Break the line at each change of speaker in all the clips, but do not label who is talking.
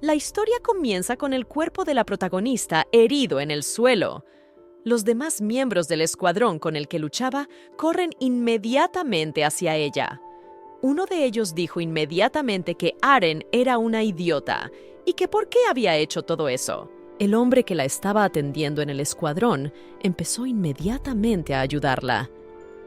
La historia comienza con el cuerpo de la protagonista herido en el suelo. Los demás miembros del escuadrón con el que luchaba corren inmediatamente hacia ella. Uno de ellos dijo inmediatamente que Aren era una idiota y que por qué había hecho todo eso. El hombre que la estaba atendiendo en el escuadrón empezó inmediatamente a ayudarla.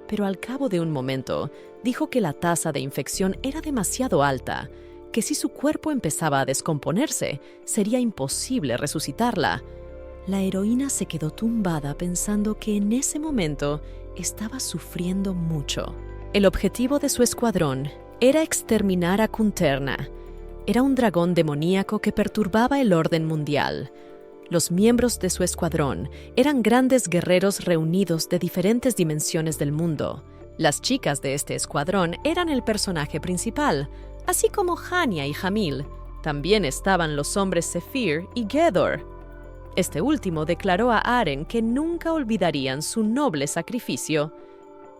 Pero al cabo de un momento, dijo que la tasa de infección era demasiado alta, que si su cuerpo empezaba a descomponerse, sería imposible resucitarla. La heroína se quedó tumbada pensando que en ese momento estaba sufriendo mucho. El objetivo de su escuadrón era exterminar a Kunterna. Era un dragón demoníaco que perturbaba el orden mundial. Los miembros de su escuadrón eran grandes guerreros reunidos de diferentes dimensiones del mundo. Las chicas de este escuadrón eran el personaje principal, así como Hania y Jamil. También estaban los hombres Zephyr y Gedor. Este último declaró a Aren que nunca olvidarían su noble sacrificio.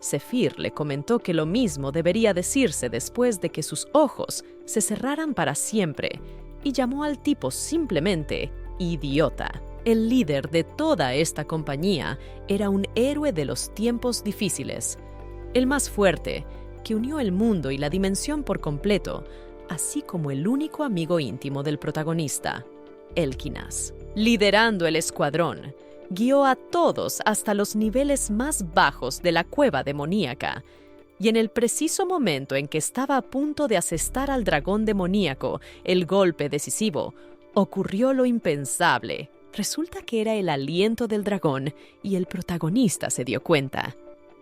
Zephyr le comentó que lo mismo debería decirse después de que sus ojos se cerraran para siempre, y llamó al tipo simplemente idiota. El líder de toda esta compañía era un héroe de los tiempos difíciles, el más fuerte, que unió el mundo y la dimensión por completo, así como el único amigo íntimo del protagonista, Elkinas. Liderando el escuadrón, guió a todos hasta los niveles más bajos de la cueva demoníaca, y en el preciso momento en que estaba a punto de asestar al dragón demoníaco el golpe decisivo, ocurrió lo impensable. Resulta que era el aliento del dragón y el protagonista se dio cuenta.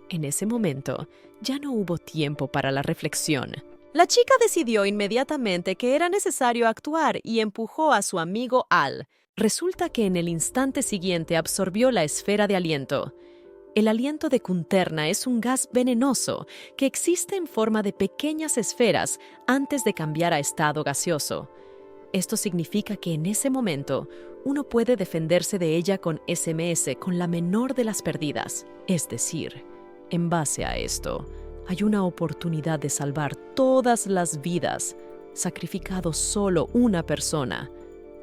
En ese momento, ya no hubo tiempo para la reflexión. La chica decidió inmediatamente que era necesario actuar y empujó a su amigo Al. Resulta que en el instante siguiente absorbió la esfera de aliento. El aliento de Kunterna es un gas venenoso que existe en forma de pequeñas esferas antes de cambiar a estado gaseoso. Esto significa que en ese momento uno puede defenderse de ella con SMS con la menor de las pérdidas. Es decir, en base a esto, hay una oportunidad de salvar todas las vidas, sacrificado solo una persona.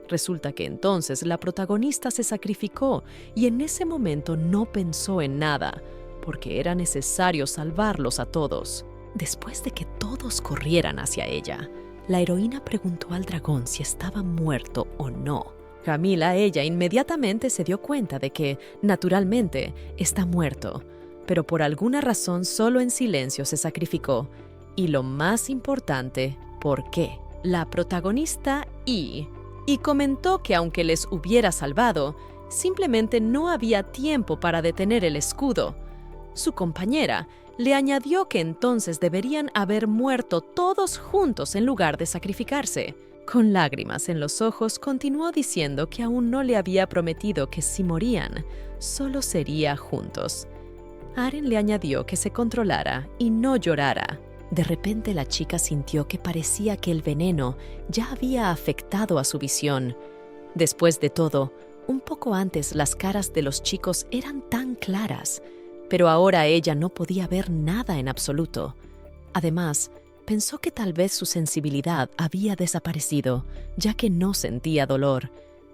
Resulta que entonces la protagonista se sacrificó y en ese momento no pensó en nada, porque era necesario salvarlos a todos. Después de que todos corrieran hacia ella, la heroína preguntó al dragón si estaba muerto o no. Ella inmediatamente se dio cuenta de que, naturalmente, está muerto, pero por alguna razón solo en silencio se sacrificó. Y lo más importante, ¿por qué? La protagonista y comentó que aunque les hubiera salvado, simplemente no había tiempo para detener el escudo. Su compañera le añadió que entonces deberían haber muerto todos juntos en lugar de sacrificarse. Con lágrimas en los ojos, continuó diciendo que aún no le había prometido que si morían, solo sería juntos. Aren le añadió que se controlara y no llorara. De repente la chica sintió que parecía que el veneno ya había afectado a su visión. Después de todo, un poco antes las caras de los chicos eran tan claras, pero ahora ella no podía ver nada en absoluto. Además, pensó que tal vez su sensibilidad había desaparecido, ya que no sentía dolor.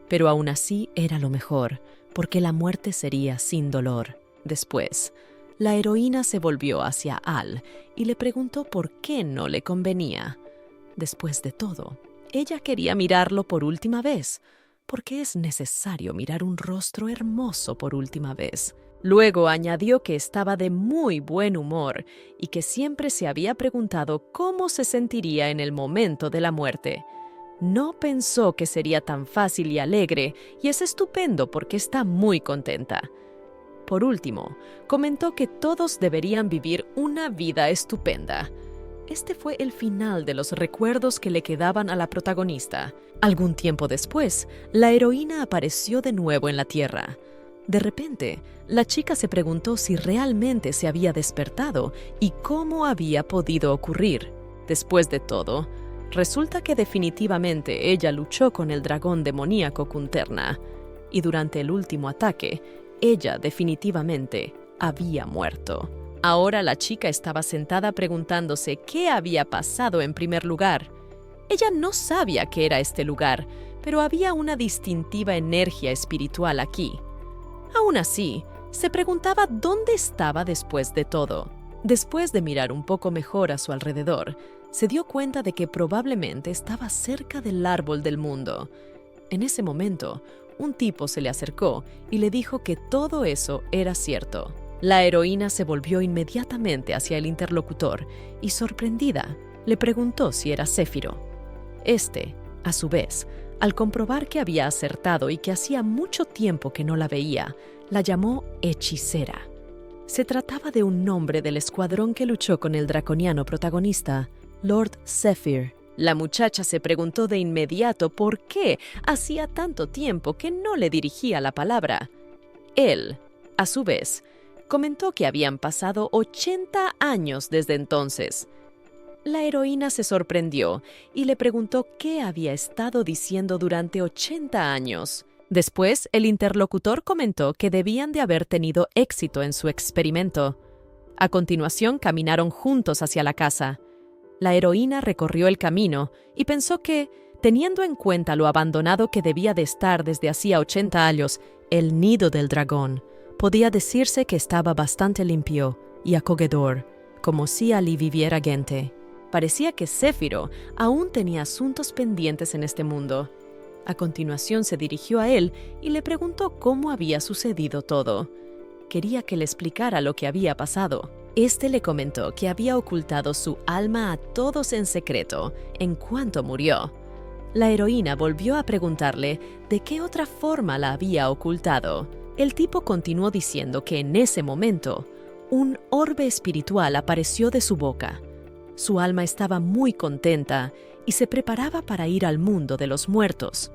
Pero aún así era lo mejor, porque la muerte sería sin dolor. Después, la heroína se volvió hacia Al y le preguntó por qué no le convenía. Después de todo, ella quería mirarlo por última vez, porque es necesario mirar un rostro hermoso por última vez. Luego añadió que estaba de muy buen humor y que siempre se había preguntado cómo se sentiría en el momento de la muerte. No pensó que sería tan fácil y alegre, y es estupendo porque está muy contenta. Por último, comentó que todos deberían vivir una vida estupenda. Este fue el final de los recuerdos que le quedaban a la protagonista. Algún tiempo después, la heroína apareció de nuevo en la Tierra. De repente, la chica se preguntó si realmente se había despertado y cómo había podido ocurrir. Después de todo, resulta que definitivamente ella luchó con el dragón demoníaco Kunterna, y durante el último ataque, ella definitivamente había muerto. Ahora la chica estaba sentada preguntándose qué había pasado en primer lugar. Ella no sabía qué era este lugar, pero había una distintiva energía espiritual aquí. Aún así, se preguntaba dónde estaba después de todo. Después de mirar un poco mejor a su alrededor, se dio cuenta de que probablemente estaba cerca del árbol del mundo. En ese momento, un tipo se le acercó y le dijo que todo eso era cierto. La heroína se volvió inmediatamente hacia el interlocutor y, sorprendida, le preguntó si era Céfiro. Este, a su vez, al comprobar que había acertado y que hacía mucho tiempo que no la veía, la llamó hechicera. Se trataba de un nombre del escuadrón que luchó con el draconiano protagonista, Lord Zephyr. La muchacha se preguntó de inmediato por qué hacía tanto tiempo que no le dirigía la palabra. Él, a su vez, comentó que habían pasado 80 años desde entonces. La heroína se sorprendió y le preguntó qué había estado diciendo durante 80 años. Después, el interlocutor comentó que debían de haber tenido éxito en su experimento. A continuación, caminaron juntos hacia la casa. La heroína recorrió el camino y pensó que, teniendo en cuenta lo abandonado que debía de estar desde hacía 80 años, el nido del dragón, podía decirse que estaba bastante limpio y acogedor, como si allí viviera gente. Parecía que Céfiro aún tenía asuntos pendientes en este mundo. A continuación se dirigió a él y le preguntó cómo había sucedido todo. Quería que le explicara lo que había pasado. Este le comentó que había ocultado su alma a todos en secreto en cuanto murió. La heroína volvió a preguntarle de qué otra forma la había ocultado. El tipo continuó diciendo que en ese momento, un orbe espiritual apareció de su boca. Su alma estaba muy contenta y se preparaba para ir al mundo de los muertos.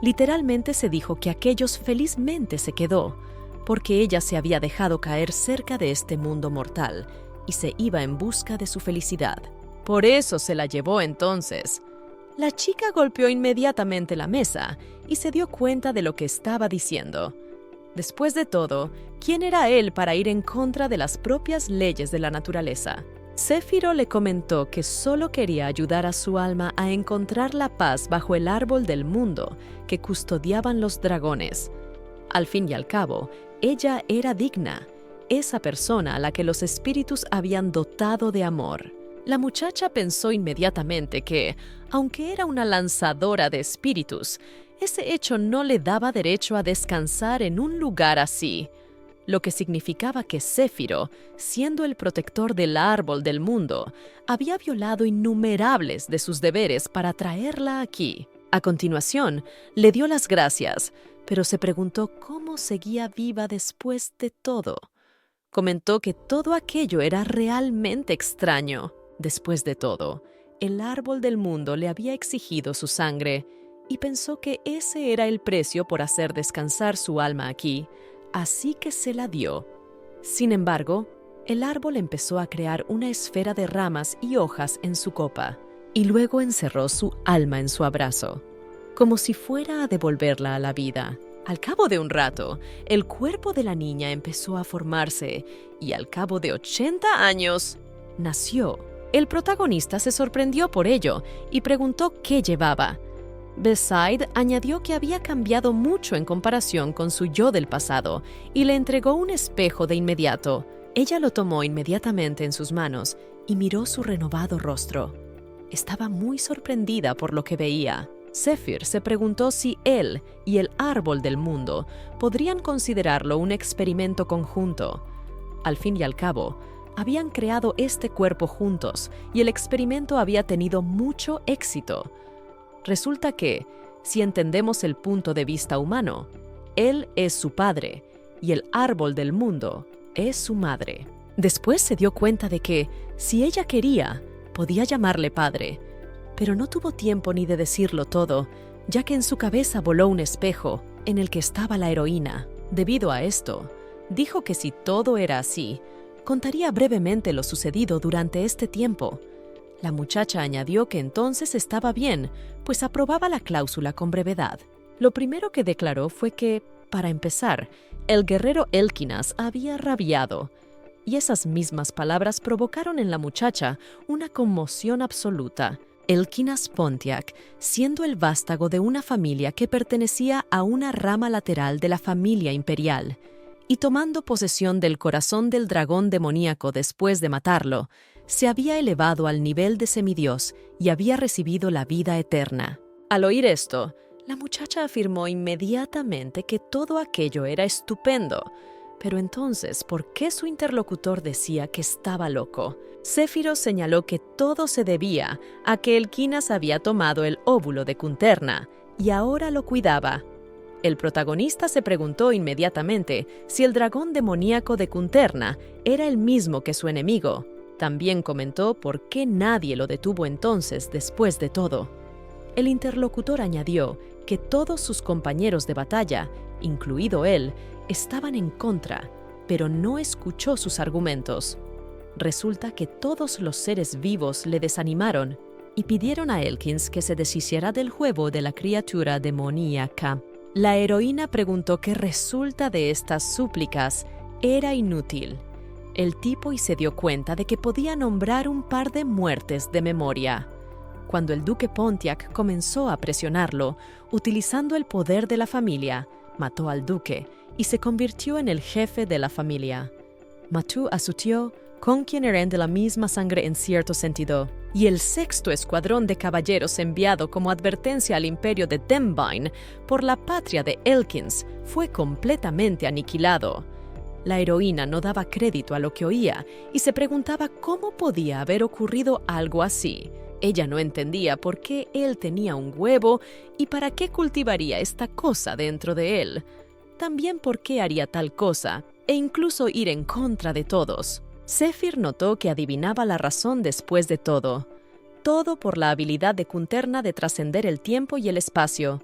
Literalmente se dijo que aquellos felizmente se quedó, porque ella se había dejado caer cerca de este mundo mortal y se iba en busca de su felicidad. Por eso se la llevó entonces. La chica golpeó inmediatamente la mesa y se dio cuenta de lo que estaba diciendo. Después de todo, ¿quién era él para ir en contra de las propias leyes de la naturaleza? Céfiro le comentó que solo quería ayudar a su alma a encontrar la paz bajo el árbol del mundo que custodiaban los dragones. Al fin y al cabo, ella era digna, esa persona a la que los espíritus habían dotado de amor. La muchacha pensó inmediatamente que, aunque era una lanzadora de espíritus, ese hecho no le daba derecho a descansar en un lugar así, lo que significaba que Céfiro, siendo el protector del árbol del mundo, había violado innumerables de sus deberes para traerla aquí. A continuación, le dio las gracias, pero se preguntó cómo seguía viva después de todo. Comentó que todo aquello era realmente extraño. Después de todo, el árbol del mundo le había exigido su sangre y pensó que ese era el precio por hacer descansar su alma aquí, así que se la dio. Sin embargo, el árbol empezó a crear una esfera de ramas y hojas en su copa, y luego encerró su alma en su abrazo, como si fuera a devolverla a la vida. Al cabo de un rato, el cuerpo de la niña empezó a formarse, y al cabo de 80 años, nació. El protagonista se sorprendió por ello y preguntó qué llevaba. Beside añadió que había cambiado mucho en comparación con su yo del pasado y le entregó un espejo de inmediato. Ella lo tomó inmediatamente en sus manos y miró su renovado rostro. Estaba muy sorprendida por lo que veía. Zephyr se preguntó si él y el árbol del mundo podrían considerarlo un experimento conjunto. Al fin y al cabo, habían creado este cuerpo juntos y el experimento había tenido mucho éxito. Resulta que, si entendemos el punto de vista humano, él es su padre y el árbol del mundo es su madre. Después se dio cuenta de que, si ella quería, podía llamarle padre, pero no tuvo tiempo ni de decirlo todo, ya que en su cabeza voló un espejo en el que estaba la heroína. Debido a esto, dijo que si todo era así, contaría brevemente lo sucedido durante este tiempo. La muchacha añadió que entonces estaba bien, pues aprobaba la cláusula con brevedad. Lo primero que declaró fue que, para empezar, el guerrero Elkinas había rabiado, y esas mismas palabras provocaron en la muchacha una conmoción absoluta. Elkinas Pontiac, siendo el vástago de una familia que pertenecía a una rama lateral de la familia imperial, y tomando posesión del corazón del dragón demoníaco después de matarlo, se había elevado al nivel de semidios y había recibido la vida eterna. Al oír esto, la muchacha afirmó inmediatamente que todo aquello era estupendo. Pero entonces, ¿por qué su interlocutor decía que estaba loco? Céfiro señaló que todo se debía a que Elkinas había tomado el óvulo de Cunterna y ahora lo cuidaba. El protagonista se preguntó inmediatamente si el dragón demoníaco de Cunterna era el mismo que su enemigo. También comentó por qué nadie lo detuvo entonces después de todo. El interlocutor añadió que todos sus compañeros de batalla, incluido él, estaban en contra, pero no escuchó sus argumentos. Resulta que todos los seres vivos le desanimaron y pidieron a Elkins que se deshiciera del juego de la criatura demoníaca. La heroína preguntó qué resulta de estas súplicas. Era inútil. El tipo y se dio cuenta de que podía nombrar un par de muertes de memoria. Cuando el duque Pontiac comenzó a presionarlo, utilizando el poder de la familia, mató al duque y se convirtió en el jefe de la familia. Mató a su tío, con quien eran de la misma sangre en cierto sentido, y el sexto escuadrón de caballeros enviado como advertencia al imperio de Denbine por la patria de Elkins fue completamente aniquilado. La heroína no daba crédito a lo que oía y se preguntaba cómo podía haber ocurrido algo así. Ella no entendía por qué él tenía un huevo y para qué cultivaría esta cosa dentro de él. También por qué haría tal cosa, e incluso ir en contra de todos. Zephyr notó que adivinaba la razón después de todo. Todo por la habilidad de Cunterna de trascender el tiempo y el espacio.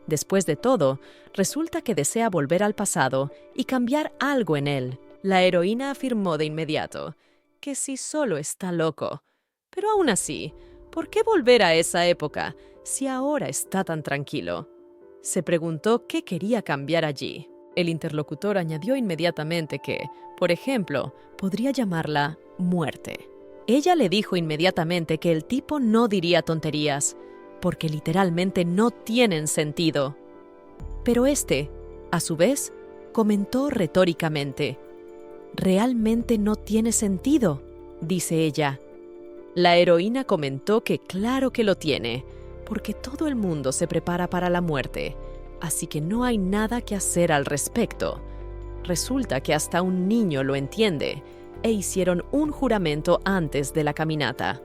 Después de todo, resulta que desea volver al pasado y cambiar algo en él. La heroína afirmó de inmediato que si solo está loco. Pero aún así, ¿por qué volver a esa época si ahora está tan tranquilo? Se preguntó qué quería cambiar allí. El interlocutor añadió inmediatamente que, por ejemplo, podría llamarla muerte. Ella le dijo inmediatamente que el tipo no diría tonterías, porque literalmente no tienen sentido. Pero este, a su vez, comentó retóricamente: «Realmente no tiene sentido», dice ella. La heroína comentó que claro que lo tiene, porque todo el mundo se prepara para la muerte, así que no hay nada que hacer al respecto. Resulta que hasta un niño lo entiende, e hicieron un juramento antes de la caminata.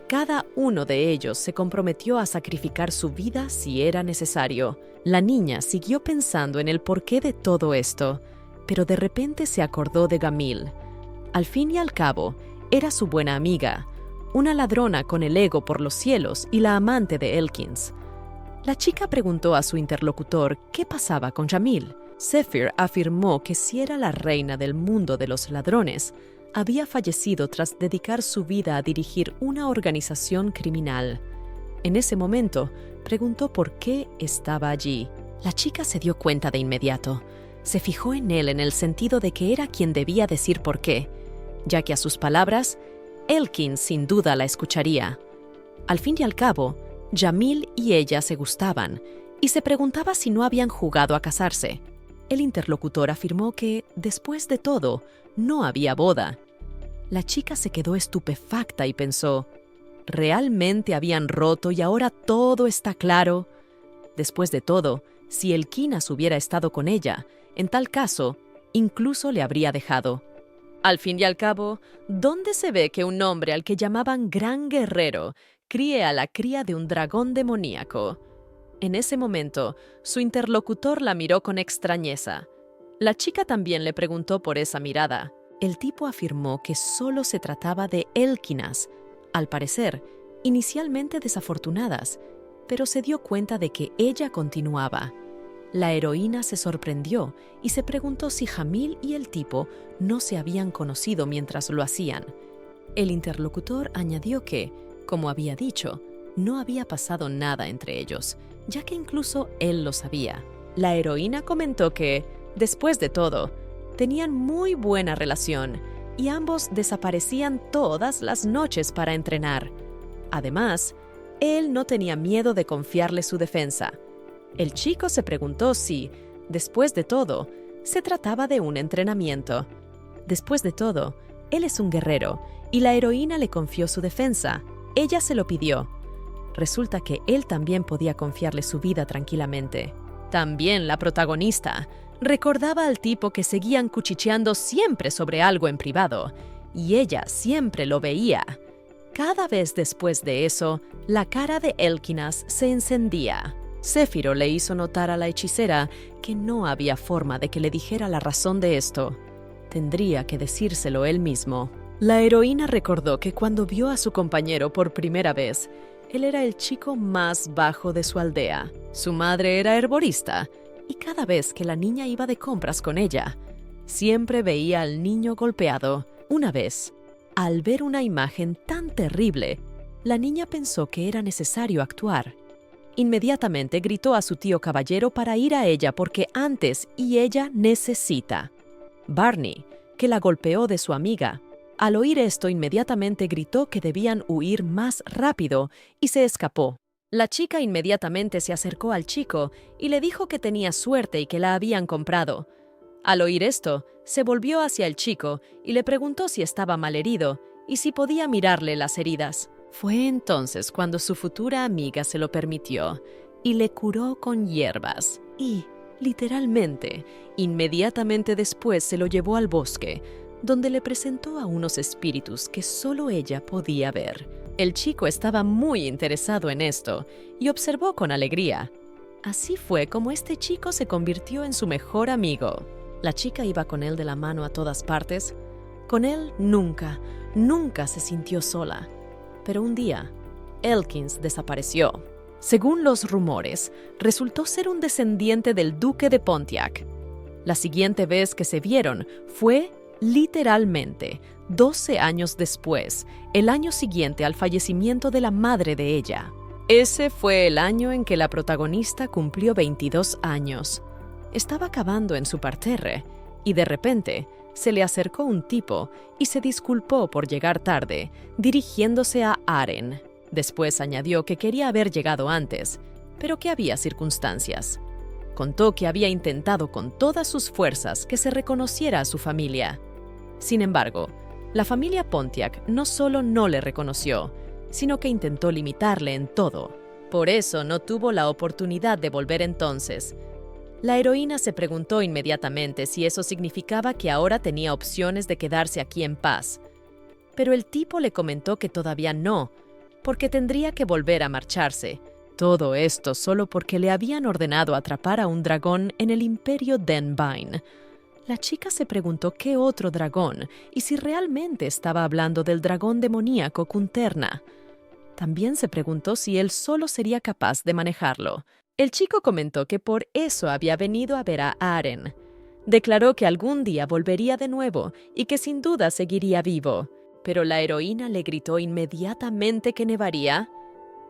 Cada uno de ellos se comprometió a sacrificar su vida si era necesario. La niña siguió pensando en el porqué de todo esto, pero de repente se acordó de Gamil. Al fin y al cabo, era su buena amiga, una ladrona con el ego por los cielos y la amante de Elkins. La chica preguntó a su interlocutor qué pasaba con Jamil. Zephyr afirmó que si era la reina del mundo de los ladrones, había fallecido tras dedicar su vida a dirigir una organización criminal. En ese momento, preguntó por qué estaba allí. La chica se dio cuenta de inmediato. Se fijó en él en el sentido de que era quien debía decir por qué, ya que a sus palabras, Elkins sin duda la escucharía. Al fin y al cabo, Jamil y ella se gustaban, y se preguntaba si no habían jugado a casarse. El interlocutor afirmó que, después de todo, no había boda. La chica se quedó estupefacta y pensó: ¿realmente habían roto y ahora todo está claro? Después de todo, si Elkinas hubiera estado con ella, en tal caso, incluso le habría dejado. Al fin y al cabo, ¿dónde se ve que un hombre al que llamaban Gran Guerrero críe a la cría de un dragón demoníaco? En ese momento, su interlocutor la miró con extrañeza. La chica también le preguntó por esa mirada. El tipo afirmó que solo se trataba de Elkinas, al parecer, inicialmente desafortunadas, pero se dio cuenta de que ella continuaba. La heroína se sorprendió y se preguntó si Jamil y el tipo no se habían conocido mientras lo hacían. El interlocutor añadió que, como había dicho, no había pasado nada entre ellos, ya que incluso él lo sabía. La heroína comentó que, después de todo, tenían muy buena relación y ambos desaparecían todas las noches para entrenar. Además, él no tenía miedo de confiarle su defensa. El chico se preguntó si, después de todo, se trataba de un entrenamiento. Después de todo, él es un guerrero y la heroína le confió su defensa. Ella se lo pidió. Resulta que él también podía confiarle su vida tranquilamente. También la protagonista recordaba al tipo que seguían cuchicheando siempre sobre algo en privado, y ella siempre lo veía. Cada vez después de eso, la cara de Elkinas se encendía. Céfiro le hizo notar a la hechicera que no había forma de que le dijera la razón de esto. Tendría que decírselo él mismo. La heroína recordó que cuando vio a su compañero por primera vez, él era el chico más bajo de su aldea. Su madre era herborista, y cada vez que la niña iba de compras con ella, siempre veía al niño golpeado. Una vez, al ver una imagen tan terrible, la niña pensó que era necesario actuar. Inmediatamente gritó a su tío caballero para ir a ella porque antes y ella necesita. Barney, que la golpeó de su amiga, al oír esto inmediatamente gritó que debían huir más rápido y se escapó. La chica inmediatamente se acercó al chico y le dijo que tenía suerte y que la habían comprado. Al oír esto, se volvió hacia el chico y le preguntó si estaba malherido y si podía mirarle las heridas. Fue entonces cuando su futura amiga se lo permitió y le curó con hierbas y, literalmente, inmediatamente después se lo llevó al bosque, donde le presentó a unos espíritus que solo ella podía ver. El chico estaba muy interesado en esto y observó con alegría. Así fue como este chico se convirtió en su mejor amigo. La chica iba con él de la mano a todas partes. Con él nunca se sintió sola. Pero un día, Elkins desapareció. Según los rumores, resultó ser un descendiente del duque de Pontiac. La siguiente vez que se vieron fue, literalmente, 12 años después, el año siguiente al fallecimiento de la madre de ella. Ese fue el año en que la protagonista cumplió 22 años. Estaba cavando en su parterre y de repente se le acercó un tipo y se disculpó por llegar tarde, dirigiéndose a Aren. Después añadió que quería haber llegado antes, pero que había circunstancias. Contó que había intentado con todas sus fuerzas que se reconociera a su familia. Sin embargo, la familia Pontiac no solo no le reconoció, sino que intentó limitarle en todo. Por eso no tuvo la oportunidad de volver entonces. La heroína se preguntó inmediatamente si eso significaba que ahora tenía opciones de quedarse aquí en paz. Pero el tipo le comentó que todavía no, porque tendría que volver a marcharse. Todo esto solo porque le habían ordenado atrapar a un dragón en el Imperio Denbine. La chica se preguntó qué otro dragón y si realmente estaba hablando del dragón demoníaco Kunterna. También se preguntó si él solo sería capaz de manejarlo. El chico comentó que por eso había venido a ver a Aren. Declaró que algún día volvería de nuevo y que sin duda seguiría vivo. Pero la heroína le gritó inmediatamente que nevaría.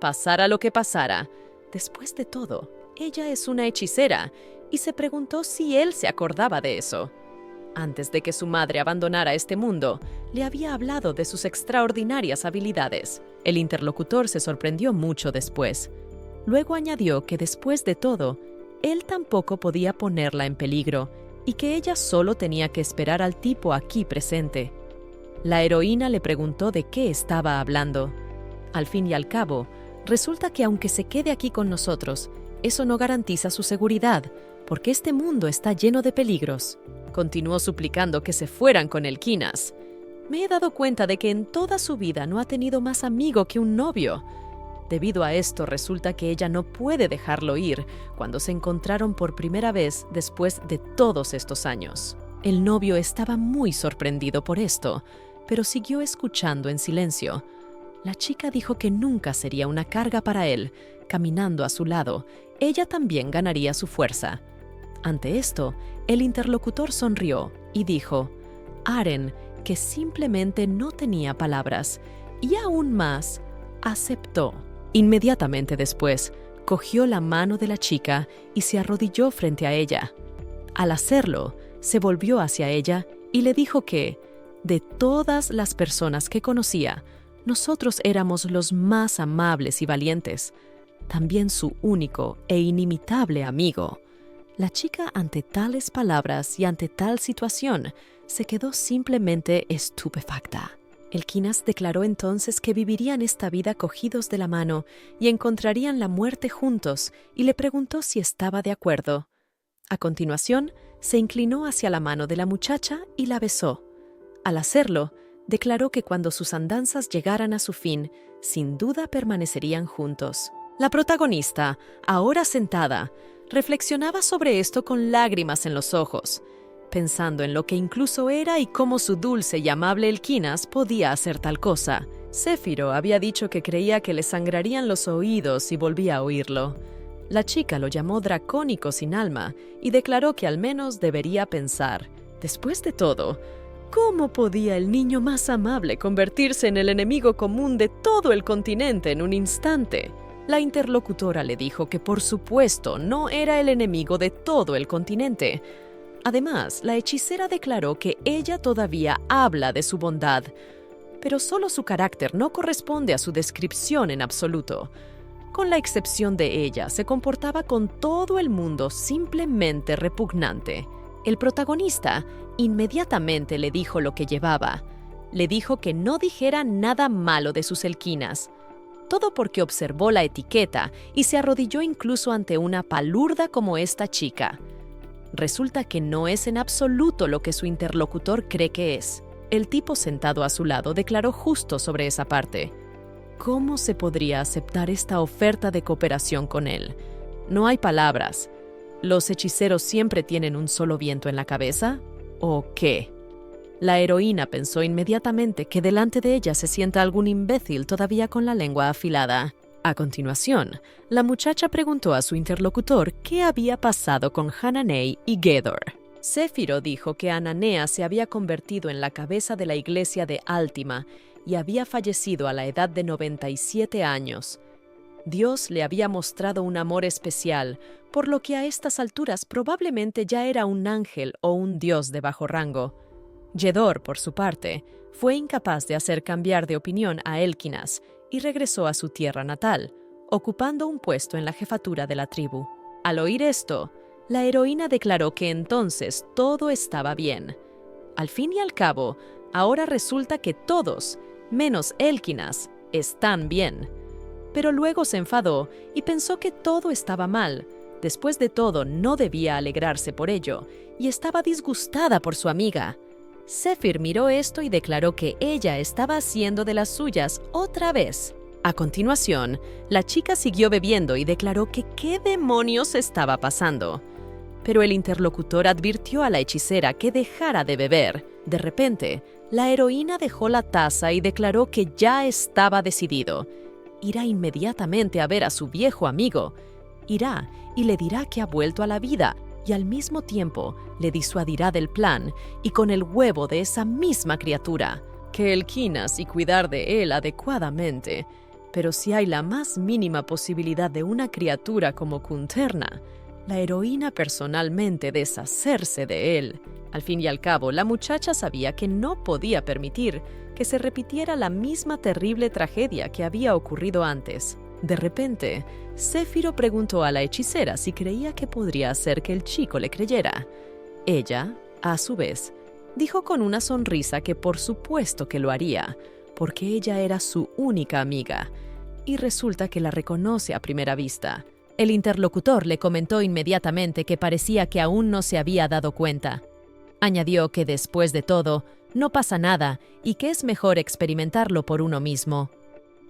Pasara lo que pasara. Después de todo, ella es una hechicera y se preguntó si él se acordaba de eso. Antes de que su madre abandonara este mundo, le había hablado de sus extraordinarias habilidades. El interlocutor se sorprendió mucho después. Luego añadió que después de todo, él tampoco podía ponerla en peligro y que ella solo tenía que esperar al tipo aquí presente. La heroína le preguntó de qué estaba hablando. Al fin y al cabo, resulta que aunque se quede aquí con nosotros, eso no garantiza su seguridad, porque este mundo está lleno de peligros. Continuó suplicando que se fueran con Elkinas. Me he dado cuenta de que en toda su vida no ha tenido más amigo que un novio. Debido a esto, resulta que ella no puede dejarlo ir cuando se encontraron por primera vez después de todos estos años. El novio estaba muy sorprendido por esto, pero siguió escuchando en silencio. La chica dijo que nunca sería una carga para él. Caminando a su lado, ella también ganaría su fuerza. Ante esto, el interlocutor sonrió y dijo, Aren, que simplemente no tenía palabras, y aún más, aceptó. Inmediatamente después, cogió la mano de la chica y se arrodilló frente a ella. Al hacerlo, se volvió hacia ella y le dijo que, de todas las personas que conocía, Nosotros éramos los más amables y valientes, también su único e inimitable amigo. La chica, ante tales palabras y ante tal situación, se quedó simplemente estupefacta. Elkinas declaró entonces que vivirían esta vida cogidos de la mano y encontrarían la muerte juntos, y le preguntó si estaba de acuerdo. A continuación, se inclinó hacia la mano de la muchacha y la besó. Al hacerlo, declaró que cuando sus andanzas llegaran a su fin, sin duda permanecerían juntos. La protagonista, ahora sentada, reflexionaba sobre esto con lágrimas en los ojos, pensando en lo que incluso era y cómo su dulce y amable Elkinas podía hacer tal cosa. Céfiro había dicho que creía que le sangrarían los oídos si volvía a oírlo. La chica lo llamó dracónico sin alma y declaró que al menos debería pensar. Después de todo, ¿cómo podía el niño más amable convertirse en el enemigo común de todo el continente en un instante? La interlocutora le dijo que por supuesto no era el enemigo de todo el continente. Además, la hechicera declaró que ella todavía habla de su bondad, pero solo su carácter no corresponde a su descripción en absoluto. Con la excepción de ella, se comportaba con todo el mundo simplemente repugnante. El protagonista inmediatamente le dijo lo que llevaba. Le dijo que no dijera nada malo de sus Elkinas. Todo porque observó la etiqueta y se arrodilló incluso ante una palurda como esta chica. Resulta que no es en absoluto lo que su interlocutor cree que es. El tipo sentado a su lado declaró justo sobre esa parte. ¿Cómo se podría aceptar esta oferta de cooperación con él? No hay palabras. ¿Los hechiceros siempre tienen un solo viento en la cabeza? ¿O qué? La heroína pensó inmediatamente que delante de ella se sienta algún imbécil todavía con la lengua afilada. A continuación, la muchacha preguntó a su interlocutor qué había pasado con Hananei y Gedor. Céfiro dijo que Ananea se había convertido en la cabeza de la iglesia de Altima y había fallecido a la edad de 97 años. Dios le había mostrado un amor especial, por lo que a estas alturas probablemente ya era un ángel o un dios de bajo rango. Gedor, por su parte, fue incapaz de hacer cambiar de opinión a Elkinas y regresó a su tierra natal, ocupando un puesto en la jefatura de la tribu. Al oír esto, la heroína declaró que entonces todo estaba bien. Al fin y al cabo, ahora resulta que todos, menos Elkinas, están bien. Pero luego se enfadó y pensó que todo estaba mal. Después de todo, no debía alegrarse por ello, y estaba disgustada por su amiga. Zephyr miró esto y declaró que ella estaba haciendo de las suyas otra vez. A continuación, la chica siguió bebiendo y declaró que qué demonios estaba pasando. Pero el interlocutor advirtió a la hechicera que dejara de beber. De repente, la heroína dejó la taza y declaró que ya estaba decidido. Irá inmediatamente a ver a su viejo amigo. Irá y le dirá que ha vuelto a la vida y al mismo tiempo le disuadirá del plan y con el huevo de esa misma criatura, que Elkinas y cuidar de él adecuadamente. Pero si hay la más mínima posibilidad de una criatura como Kunterna, la heroína personalmente deshacerse de él. Al fin y al cabo, la muchacha sabía que no podía permitir que se repitiera la misma terrible tragedia que había ocurrido antes. De repente, Céfiro preguntó a la hechicera si creía que podría hacer que el chico le creyera. Ella, a su vez, dijo con una sonrisa que por supuesto que lo haría, porque ella era su única amiga, y resulta que la reconoce a primera vista. El interlocutor le comentó inmediatamente que parecía que aún no se había dado cuenta. Añadió que después de todo, no pasa nada y que es mejor experimentarlo por uno mismo.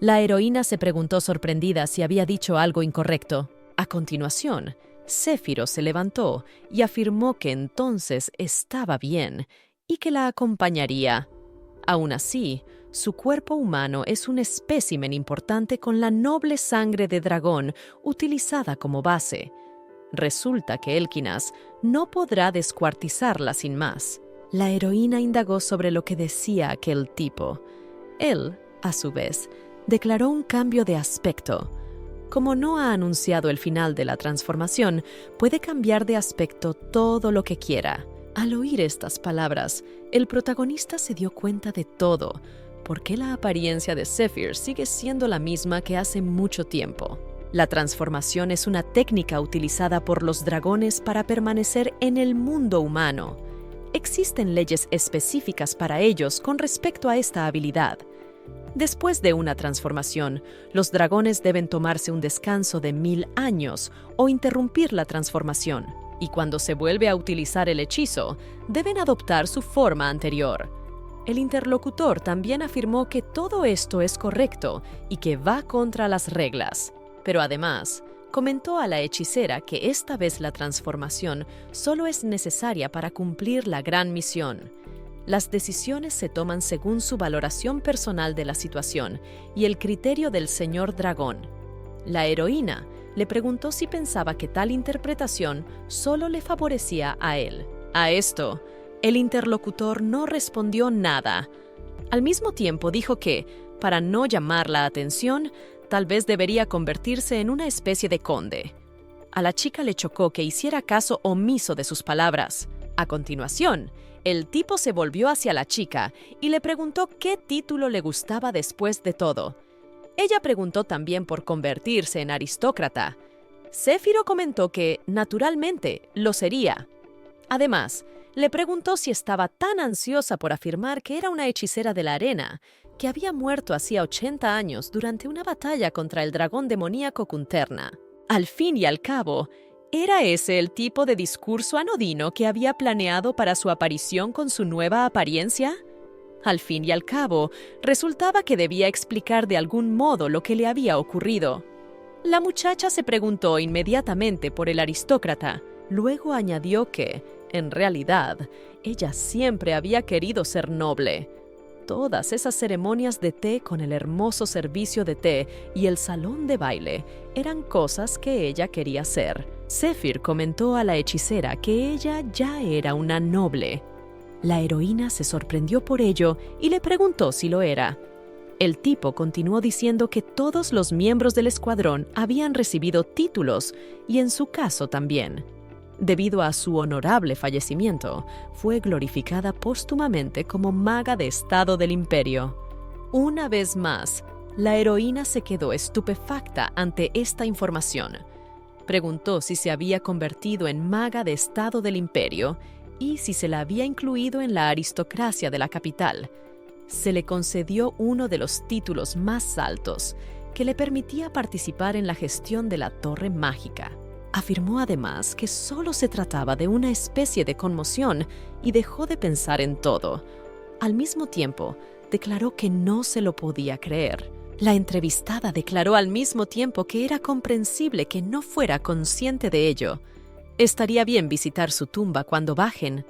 La heroína se preguntó sorprendida si había dicho algo incorrecto. A continuación, Céfiro se levantó y afirmó que entonces estaba bien y que la acompañaría. Aún así, su cuerpo humano es un espécimen importante con la noble sangre de dragón utilizada como base. Resulta que Elkinas no podrá descuartizarla sin más. La heroína indagó sobre lo que decía aquel tipo. Él, a su vez, declaró un cambio de aspecto. Como no ha anunciado el final de la transformación, puede cambiar de aspecto todo lo que quiera. Al oír estas palabras, el protagonista se dio cuenta de todo, por qué la apariencia de Zephyr sigue siendo la misma que hace mucho tiempo. La transformación es una técnica utilizada por los dragones para permanecer en el mundo humano. Existen leyes específicas para ellos con respecto a esta habilidad. Después de una transformación, los dragones deben tomarse un descanso de 1000 años o interrumpir la transformación, y cuando se vuelve a utilizar el hechizo, deben adoptar su forma anterior. El interlocutor también afirmó que todo esto es correcto y que va contra las reglas, pero además comentó a la hechicera que esta vez la transformación solo es necesaria para cumplir la gran misión. Las decisiones se toman según su valoración personal de la situación y el criterio del señor dragón. La heroína le preguntó si pensaba que tal interpretación solo le favorecía a él. A esto, el interlocutor no respondió nada. Al mismo tiempo dijo que, para no llamar la atención, tal vez debería convertirse en una especie de conde. A la chica le chocó que hiciera caso omiso de sus palabras. A continuación, el tipo se volvió hacia la chica y le preguntó qué título le gustaba después de todo. Ella preguntó también por convertirse en aristócrata. Céfiro comentó que, naturalmente, lo sería. Además, le preguntó si estaba tan ansiosa por afirmar que era una hechicera de la arena, que había muerto hacía 80 años durante una batalla contra el dragón demoníaco Kunterna. Al fin y al cabo, ¿era ese el tipo de discurso anodino que había planeado para su aparición con su nueva apariencia? Al fin y al cabo, resultaba que debía explicar de algún modo lo que le había ocurrido. La muchacha se preguntó inmediatamente por el aristócrata. Luego añadió que, en realidad, ella siempre había querido ser noble. Todas esas ceremonias de té con el hermoso servicio de té y el salón de baile eran cosas que ella quería ser. Zephyr comentó a la hechicera que ella ya era una noble. La heroína se sorprendió por ello y le preguntó si lo era. El tipo continuó diciendo que todos los miembros del escuadrón habían recibido títulos y en su caso también. Debido a su honorable fallecimiento, fue glorificada póstumamente como maga de estado del imperio. Una vez más, la heroína se quedó estupefacta ante esta información. Preguntó si se había convertido en maga de estado del imperio y si se la había incluido en la aristocracia de la capital. Se le concedió uno de los títulos más altos, que le permitía participar en la gestión de la Torre Mágica. Afirmó además que solo se trataba de una especie de conmoción y dejó de pensar en todo. Al mismo tiempo, declaró que no se lo podía creer. La entrevistada declaró al mismo tiempo que era comprensible que no fuera consciente de ello. Estaría bien visitar su tumba cuando bajen.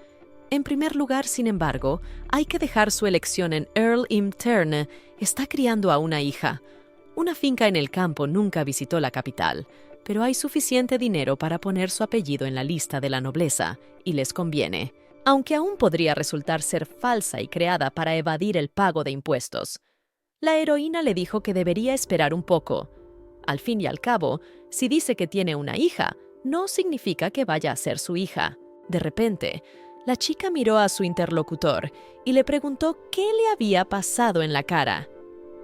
En primer lugar, sin embargo, hay que dejar su elección en Earl Imterne. Está criando a una hija. Una finca en el campo nunca visitó la capital, pero hay suficiente dinero para poner su apellido en la lista de la nobleza, y les conviene, aunque aún podría resultar ser falsa y creada para evadir el pago de impuestos. La heroína le dijo que debería esperar un poco. Al fin y al cabo, si dice que tiene una hija, no significa que vaya a ser su hija. De repente, la chica miró a su interlocutor y le preguntó qué le había pasado en la cara.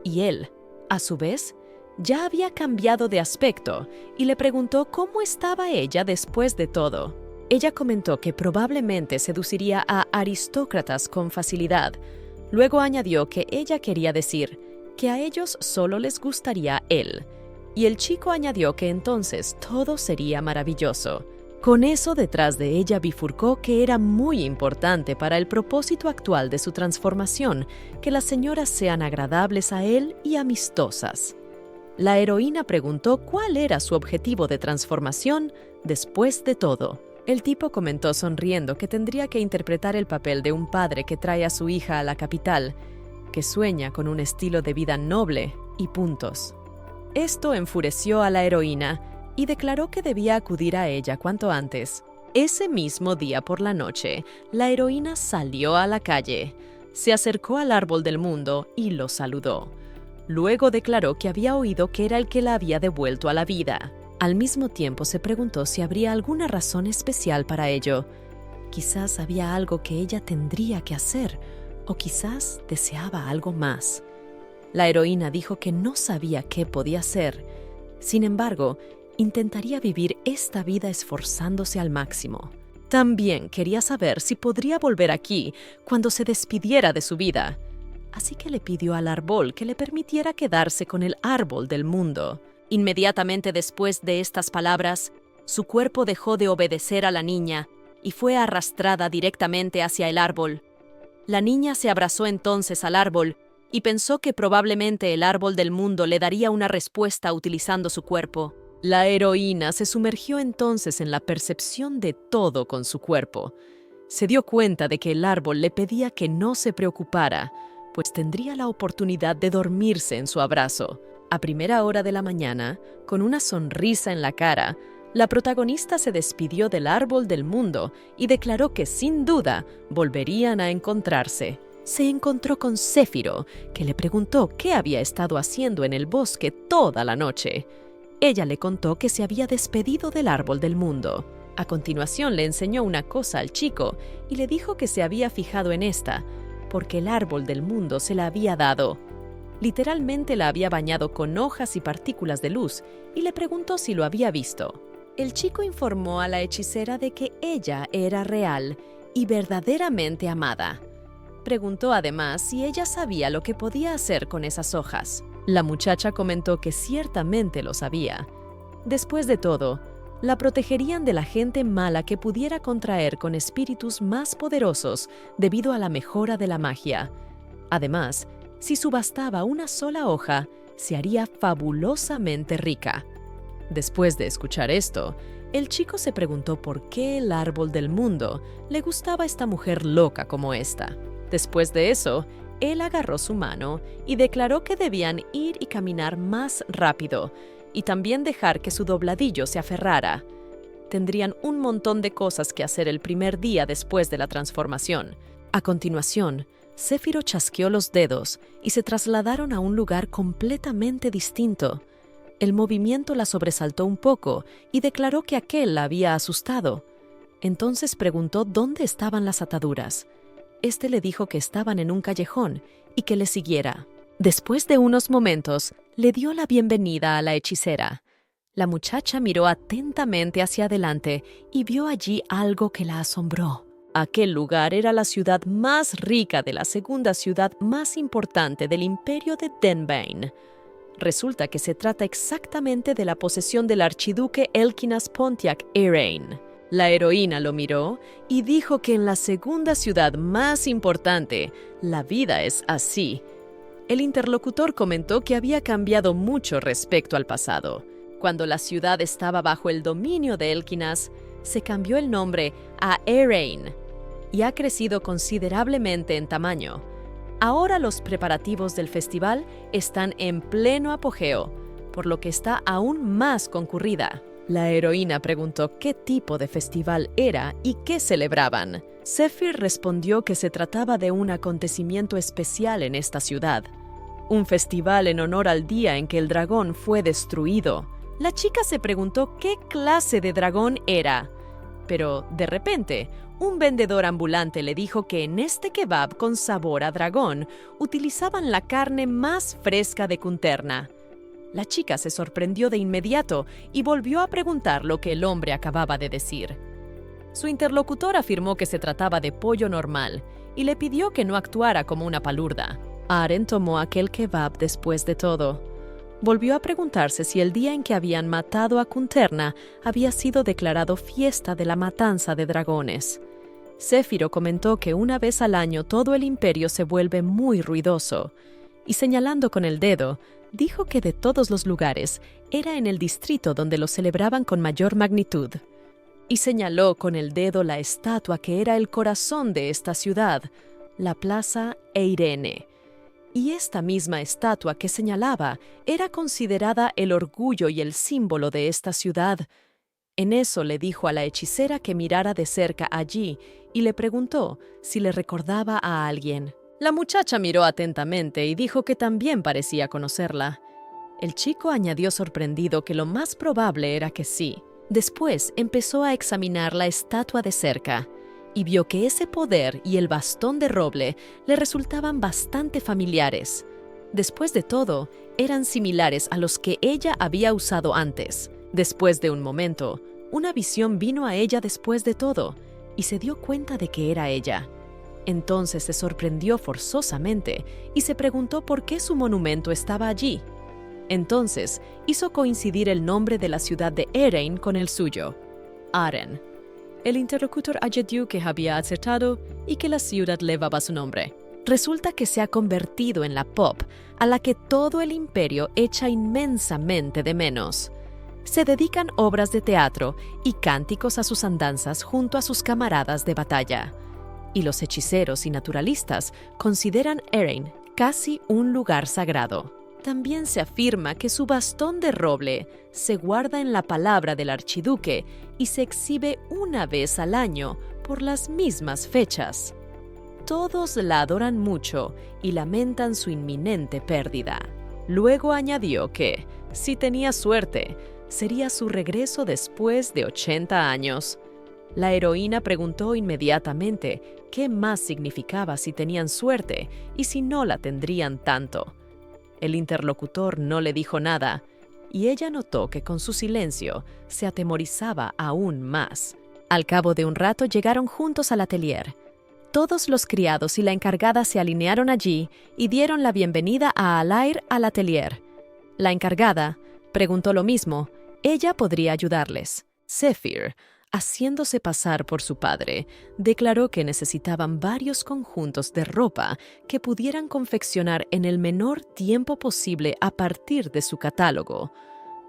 Y él, a su vez, ya había cambiado de aspecto y le preguntó cómo estaba ella después de todo. Ella comentó que probablemente seduciría a aristócratas con facilidad. Luego añadió que ella quería decir que a ellos solo les gustaría él. Y el chico añadió que entonces todo sería maravilloso. Con eso detrás de ella bifurcó que era muy importante para el propósito actual de su transformación que las señoras sean agradables a él y amistosas. La heroína preguntó cuál era su objetivo de transformación después de todo. El tipo comentó sonriendo que tendría que interpretar el papel de un padre que trae a su hija a la capital, que sueña con un estilo de vida noble y puntos. Esto enfureció a la heroína y declaró que debía acudir a ella cuanto antes. Ese mismo día por la noche, la heroína salió a la calle, se acercó al árbol del mundo y lo saludó. Luego declaró que había oído que era el que la había devuelto a la vida. Al mismo tiempo se preguntó si habría alguna razón especial para ello. Quizás había algo que ella tendría que hacer, o quizás deseaba algo más. La heroína dijo que no sabía qué podía hacer. Sin embargo, intentaría vivir esta vida esforzándose al máximo. También quería saber si podría volver aquí cuando se despidiera de su vida. Así que le pidió al árbol que le permitiera quedarse con el árbol del mundo. Inmediatamente después de estas palabras, su cuerpo dejó de obedecer a la niña y fue arrastrada directamente hacia el árbol. La niña se abrazó entonces al árbol y pensó que probablemente el árbol del mundo le daría una respuesta utilizando su cuerpo. La heroína se sumergió entonces en la percepción de todo con su cuerpo. Se dio cuenta de que el árbol le pedía que no se preocupara, pues tendría la oportunidad de dormirse en su abrazo. A primera hora de la mañana, con una sonrisa en la cara, la protagonista se despidió del árbol del mundo y declaró que sin duda volverían a encontrarse. Se encontró con Céfiro, que le preguntó qué había estado haciendo en el bosque toda la noche. Ella le contó que se había despedido del árbol del mundo. A continuación le enseñó una cosa al chico y le dijo que se había fijado en esta, porque el árbol del mundo se la había dado. Literalmente la había bañado con hojas y partículas de luz y le preguntó si lo había visto. El chico informó a la hechicera de que ella era real y verdaderamente amada. Preguntó además si ella sabía lo que podía hacer con esas hojas. La muchacha comentó que ciertamente lo sabía. Después de todo, la protegerían de la gente mala que pudiera contraer con espíritus más poderosos debido a la mejora de la magia. Además, si subastaba una sola hoja, se haría fabulosamente rica. Después de escuchar esto, el chico se preguntó por qué el árbol del mundo le gustaba a esta mujer loca como esta. Después de eso, él agarró su mano y declaró que debían ir y caminar más rápido, y también dejar que su dobladillo se aferrara. Tendrían un montón de cosas que hacer el primer día después de la transformación. A continuación, Céfiro chasqueó los dedos y se trasladaron a un lugar completamente distinto. El movimiento la sobresaltó un poco y declaró que aquel la había asustado. Entonces preguntó dónde estaban las ataduras. Este le dijo que estaban en un callejón y que le siguiera. Después de unos momentos, le dio la bienvenida a la hechicera. La muchacha miró atentamente hacia adelante y vio allí algo que la asombró. Aquel lugar era la ciudad más rica de la segunda ciudad más importante del imperio de Denbane. Resulta que se trata exactamente de la posesión del archiduque Elkinas Pontiac Erain. La heroína lo miró y dijo que en la segunda ciudad más importante, la vida es así. El interlocutor comentó que había cambiado mucho respecto al pasado. Cuando la ciudad estaba bajo el dominio de Elkinas, se cambió el nombre a Erain y ha crecido considerablemente en tamaño. Ahora los preparativos del festival están en pleno apogeo, por lo que está aún más concurrida. La heroína preguntó qué tipo de festival era y qué celebraban. Zephyr respondió que se trataba de un acontecimiento especial en esta ciudad. Un festival en honor al día en que el dragón fue destruido. La chica se preguntó qué clase de dragón era. Pero, de repente, un vendedor ambulante le dijo que en este kebab con sabor a dragón utilizaban la carne más fresca de Kunterna. La chica se sorprendió de inmediato y volvió a preguntar lo que el hombre acababa de decir. Su interlocutor afirmó que se trataba de pollo normal y le pidió que no actuara como una palurda. Aren tomó aquel kebab después de todo. Volvió a preguntarse si el día en que habían matado a Kunterna había sido declarado fiesta de la matanza de dragones. Céfiro comentó que una vez al año todo el imperio se vuelve muy ruidoso, y señalando con el dedo, dijo que de todos los lugares era en el distrito donde lo celebraban con mayor magnitud. Y señaló con el dedo la estatua que era el corazón de esta ciudad, la Plaza Eirene. Y esta misma estatua que señalaba era considerada el orgullo y el símbolo de esta ciudad. En eso le dijo a la hechicera que mirara de cerca allí y le preguntó si le recordaba a alguien. La muchacha miró atentamente y dijo que también parecía conocerla. El chico añadió sorprendido que lo más probable era que sí. Después empezó a examinar la estatua de cerca y vio que ese poder y el bastón de roble le resultaban bastante familiares. Después de todo, eran similares a los que ella había usado antes. Después de un momento, una visión vino a ella después de todo, y se dio cuenta de que era ella. Entonces se sorprendió forzosamente y se preguntó por qué su monumento estaba allí. Entonces hizo coincidir el nombre de la ciudad de Erein con el suyo, Aren. El interlocutor añadió que había acertado y que la ciudad llevaba su nombre. Resulta que se ha convertido en la pop a la que todo el imperio echa inmensamente de menos. Se dedican obras de teatro y cánticos a sus andanzas junto a sus camaradas de batalla. Y los hechiceros y naturalistas consideran Erein casi un lugar sagrado. También se afirma que su bastón de roble se guarda en la palabra del archiduque y se exhibe una vez al año por las mismas fechas. Todos la adoran mucho y lamentan su inminente pérdida. Luego añadió que, si tenía suerte, sería su regreso después de 80 años. La heroína preguntó inmediatamente qué más significaba si tenían suerte y si no la tendrían tanto. El interlocutor no le dijo nada, y ella notó que con su silencio se atemorizaba aún más. Al cabo de un rato llegaron juntos al atelier. Todos los criados y la encargada se alinearon allí y dieron la bienvenida a Alair al atelier. La encargada preguntó lo mismo. Ella podría ayudarles. Zephyr, haciéndose pasar por su padre, declaró que necesitaban varios conjuntos de ropa que pudieran confeccionar en el menor tiempo posible a partir de su catálogo.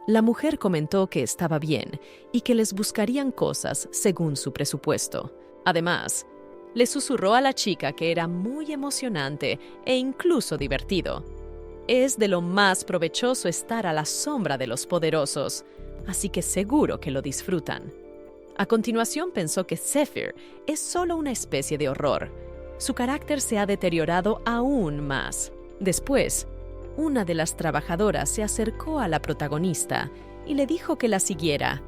La mujer comentó que estaba bien y que les buscarían cosas según su presupuesto. Además, le susurró a la chica que era muy emocionante e incluso divertido. Es de lo más provechoso estar a la sombra de los poderosos, así que seguro que lo disfrutan. A continuación pensó que Zephyr es solo una especie de horror. Su carácter se ha deteriorado aún más. Después, una de las trabajadoras se acercó a la protagonista y le dijo que la siguiera.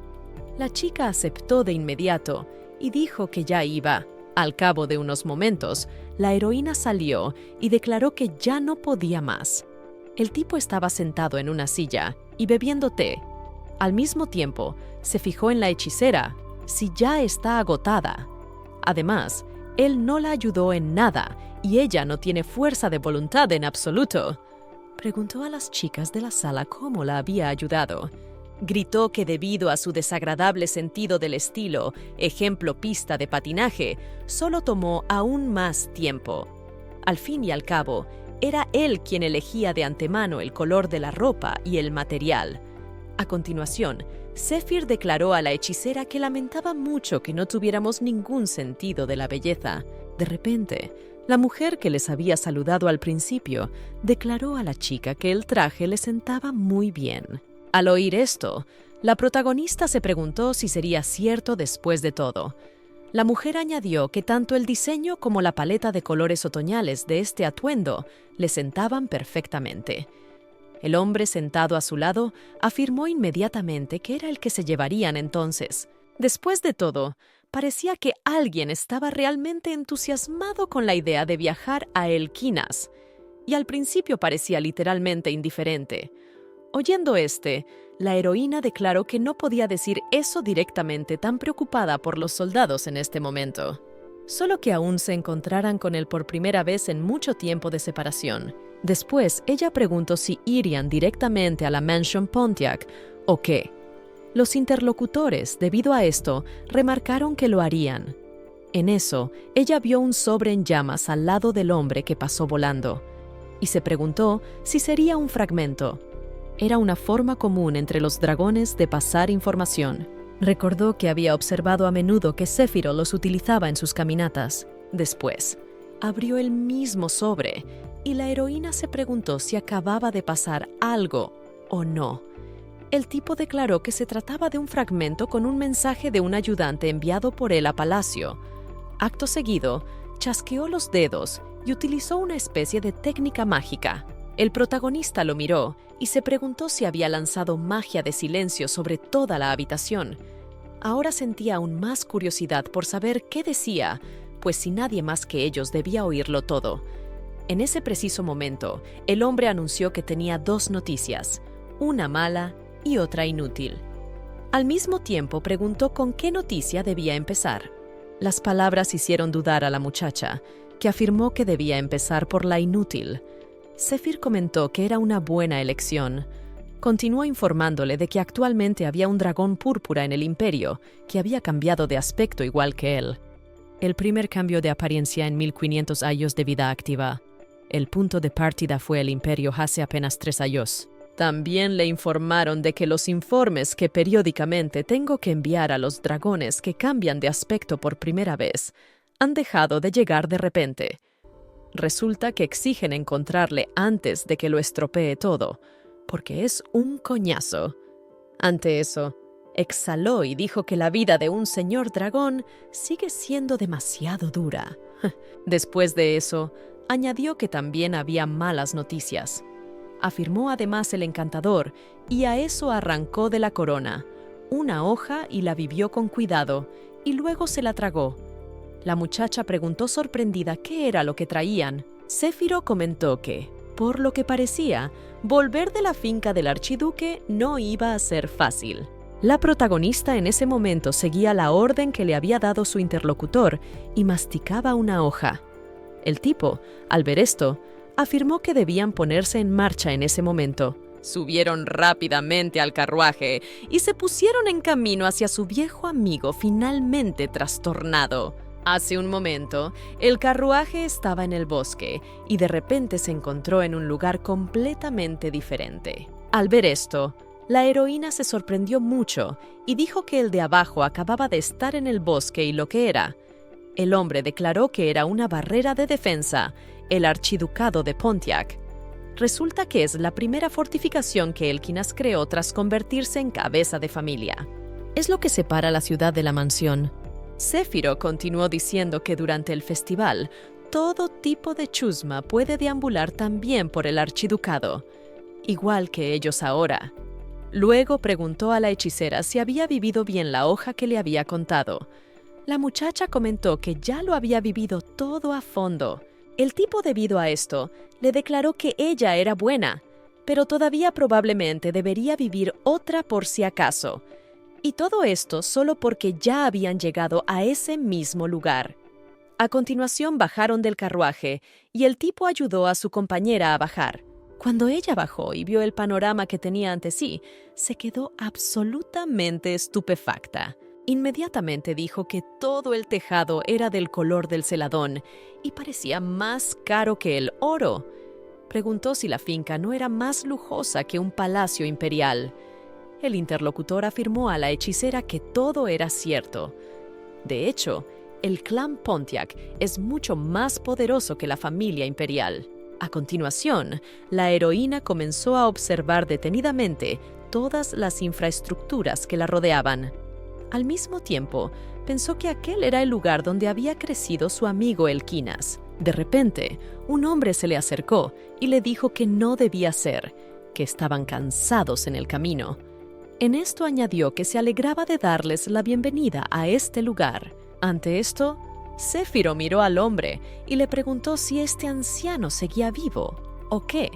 La chica aceptó de inmediato y dijo que ya iba. Al cabo de unos momentos, la heroína salió y declaró que ya no podía más. El tipo estaba sentado en una silla y bebiendo té. Al mismo tiempo, se fijó en la hechicera, si ya está agotada. Además, él no la ayudó en nada y ella no tiene fuerza de voluntad en absoluto. Preguntó a las chicas de la sala cómo la había ayudado. Gritó que debido a su desagradable sentido del estilo, ejemplo pista de patinaje, solo tomó aún más tiempo. Al fin y al cabo, era él quien elegía de antemano el color de la ropa y el material. A continuación, Zephyr declaró a la hechicera que lamentaba mucho que no tuviéramos ningún sentido de la belleza. De repente, la mujer que les había saludado al principio declaró a la chica que el traje le sentaba muy bien. Al oír esto, la protagonista se preguntó si sería cierto después de todo. La mujer añadió que tanto el diseño como la paleta de colores otoñales de este atuendo le sentaban perfectamente. El hombre sentado a su lado afirmó inmediatamente que era el que se llevarían entonces. Después de todo, parecía que alguien estaba realmente entusiasmado con la idea de viajar a Elquinas, y al principio parecía literalmente indiferente. Oyendo la heroína declaró que no podía decir eso directamente, tan preocupada por los soldados en este momento. Solo que aún se encontraran con él por primera vez en mucho tiempo de separación. Después, ella preguntó si irían directamente a la Mansion Pontiac o qué. Los interlocutores, debido a esto, remarcaron que lo harían. En eso, ella vio un sobre en llamas al lado del hombre que pasó volando, y se preguntó si sería un fragmento. Era una forma común entre los dragones de pasar información. Recordó que había observado a menudo que Zéfiro los utilizaba en sus caminatas. Después, abrió el mismo sobre, y la heroína se preguntó si acababa de pasar algo o no. El tipo declaró que se trataba de un fragmento con un mensaje de un ayudante enviado por él a palacio. Acto seguido, chasqueó los dedos y utilizó una especie de técnica mágica. El protagonista lo miró y se preguntó si había lanzado magia de silencio sobre toda la habitación. Ahora sentía aún más curiosidad por saber qué decía, pues si nadie más que ellos debía oírlo todo. En ese preciso momento, el hombre anunció que tenía dos noticias, una mala y otra inútil. Al mismo tiempo preguntó con qué noticia debía empezar. Las palabras hicieron dudar a la muchacha, que afirmó que debía empezar por la inútil. Zephyr comentó que era una buena elección. Continuó informándole de que actualmente había un dragón púrpura en el imperio, que había cambiado de aspecto igual que él. El primer cambio de apariencia en 1500 años de vida activa. El punto de partida fue el imperio hace apenas 3 años. También le informaron de que los informes que periódicamente tengo que enviar a los dragones que cambian de aspecto por primera vez han dejado de llegar de repente. Resulta que exigen encontrarle antes de que lo estropee todo, porque es un coñazo. Ante eso, exhaló y dijo que la vida de un señor dragón sigue siendo demasiado dura. Después de eso, añadió que también había malas noticias. Afirmó además el encantador, y a eso arrancó de la corona una hoja y la vivió con cuidado, y luego se la tragó. La muchacha preguntó sorprendida qué era lo que traían. Céfiro comentó que, por lo que parecía, volver de la finca del archiduque no iba a ser fácil. La protagonista en ese momento seguía la orden que le había dado su interlocutor y masticaba una hoja. El tipo, al ver esto, afirmó que debían ponerse en marcha en ese momento. Subieron rápidamente al carruaje y se pusieron en camino hacia su viejo amigo finalmente trastornado. Hace un momento, el carruaje estaba en el bosque y de repente se encontró en un lugar completamente diferente. Al ver esto, la heroína se sorprendió mucho y dijo que el de abajo acababa de estar en el bosque y lo que era. El hombre declaró que era una barrera de defensa, el archiducado de Pontiac. Resulta que es la primera fortificación que Elkinas creó tras convertirse en cabeza de familia. Es lo que separa la ciudad de la mansión. Céfiro continuó diciendo que durante el festival, todo tipo de chusma puede deambular también por el archiducado, igual que ellos ahora. Luego preguntó a la hechicera si había vivido bien la hoja que le había contado. La muchacha comentó que ya lo había vivido todo a fondo. El tipo, debido a esto, le declaró que ella era buena, pero todavía probablemente debería vivir otra por si acaso. Y todo esto solo porque ya habían llegado a ese mismo lugar. A continuación bajaron del carruaje y el tipo ayudó a su compañera a bajar. Cuando ella bajó y vio el panorama que tenía ante sí, se quedó absolutamente estupefacta. Inmediatamente dijo que todo el tejado era del color del celadón y parecía más caro que el oro. Preguntó si la finca no era más lujosa que un palacio imperial. El interlocutor afirmó a la hechicera que todo era cierto. De hecho, el clan Pontiac es mucho más poderoso que la familia imperial. A continuación, la heroína comenzó a observar detenidamente todas las infraestructuras que la rodeaban. Al mismo tiempo, pensó que aquel era el lugar donde había crecido su amigo Elkinas. De repente, un hombre se le acercó y le dijo que no debía ser, que estaban cansados en el camino. En esto añadió que se alegraba de darles la bienvenida a este lugar. Ante esto, Céfiro miró al hombre y le preguntó si este anciano seguía vivo o qué.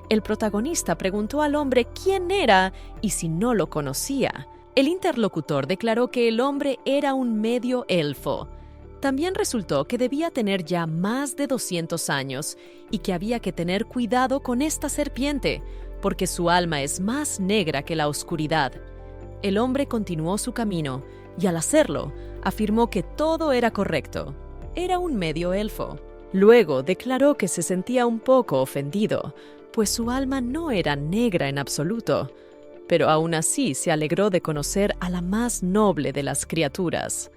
El protagonista preguntó al hombre quién era y si no lo conocía. El interlocutor declaró que el hombre era un medio elfo. También resultó que debía tener ya más de 200 años y que había que tener cuidado con esta serpiente, porque su alma es más negra que la oscuridad. El hombre continuó su camino y al hacerlo, afirmó que todo era correcto. Era un medio elfo. Luego declaró que se sentía un poco ofendido, pues su alma no era negra en absoluto, pero aún así se alegró de conocer a la más noble de las criaturas.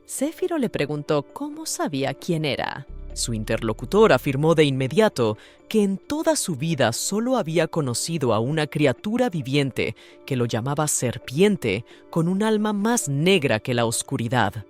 Céfiro le preguntó cómo sabía quién era. Su interlocutor afirmó de inmediato que en toda su vida solo había conocido a una criatura viviente que lo llamaba serpiente con un alma más negra que la oscuridad.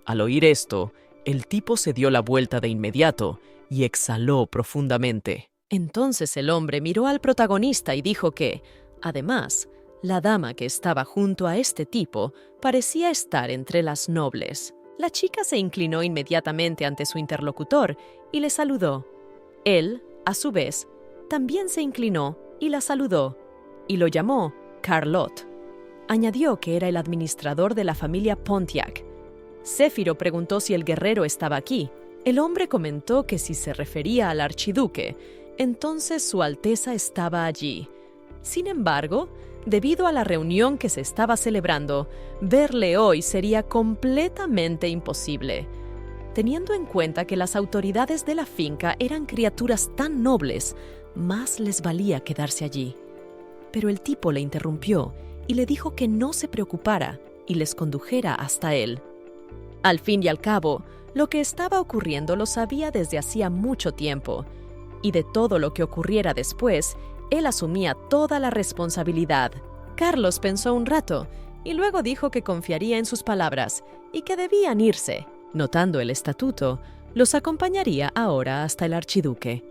Al oír esto, el tipo se dio la vuelta de inmediato y exhaló profundamente. Entonces el hombre miró al protagonista y dijo que, además, la dama que estaba junto a este tipo parecía estar entre las nobles. La chica se inclinó inmediatamente ante su interlocutor y le saludó. Él, a su vez, también se inclinó y la saludó, y lo llamó Carlot. Añadió que era el administrador de la familia Pontiac. Céfiro preguntó si el guerrero estaba aquí. El hombre comentó que si se refería al archiduque, entonces su Alteza estaba allí. Sin embargo, debido a la reunión que se estaba celebrando, verle hoy sería completamente imposible. Teniendo en cuenta que las autoridades de la finca eran criaturas tan nobles, más les valía quedarse allí. Pero el tipo le interrumpió y le dijo que no se preocupara y les condujera hasta él. Al fin y al cabo, lo que estaba ocurriendo lo sabía desde hacía mucho tiempo, y de todo lo que ocurriera después, él asumía toda la responsabilidad. Carlos pensó un rato y luego dijo que confiaría en sus palabras y que debían irse. Notando el estatuto, los acompañaría ahora hasta el archiduque.